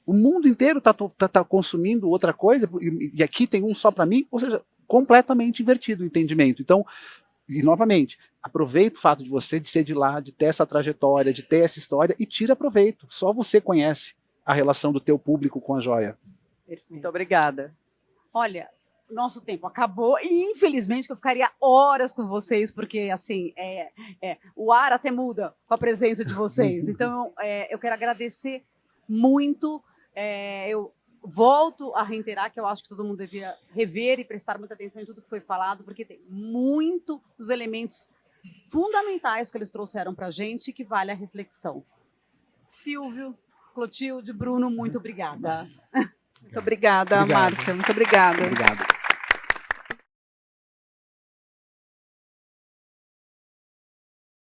O mundo inteiro tá consumindo outra coisa, e aqui tem um só para mim, ou seja, completamente invertido o entendimento. Então, e novamente, aproveita o fato de você de ser de lá, de ter essa trajetória, de ter essa história, e tira proveito. Só você conhece a relação do teu público com a joia. Muito obrigada. Olha, nosso tempo acabou e infelizmente que eu ficaria horas com vocês, porque assim, o ar até muda com a presença de vocês. Então, eu quero agradecer muito. Eu volto a reiterar que eu acho que todo mundo devia rever e prestar muita atenção em tudo que foi falado, porque tem muito dos elementos fundamentais que eles trouxeram para a gente que vale a reflexão. Silvio, Clotilde, Bruno, muito obrigada. Muito obrigada, Márcia. Muito obrigada. Obrigado.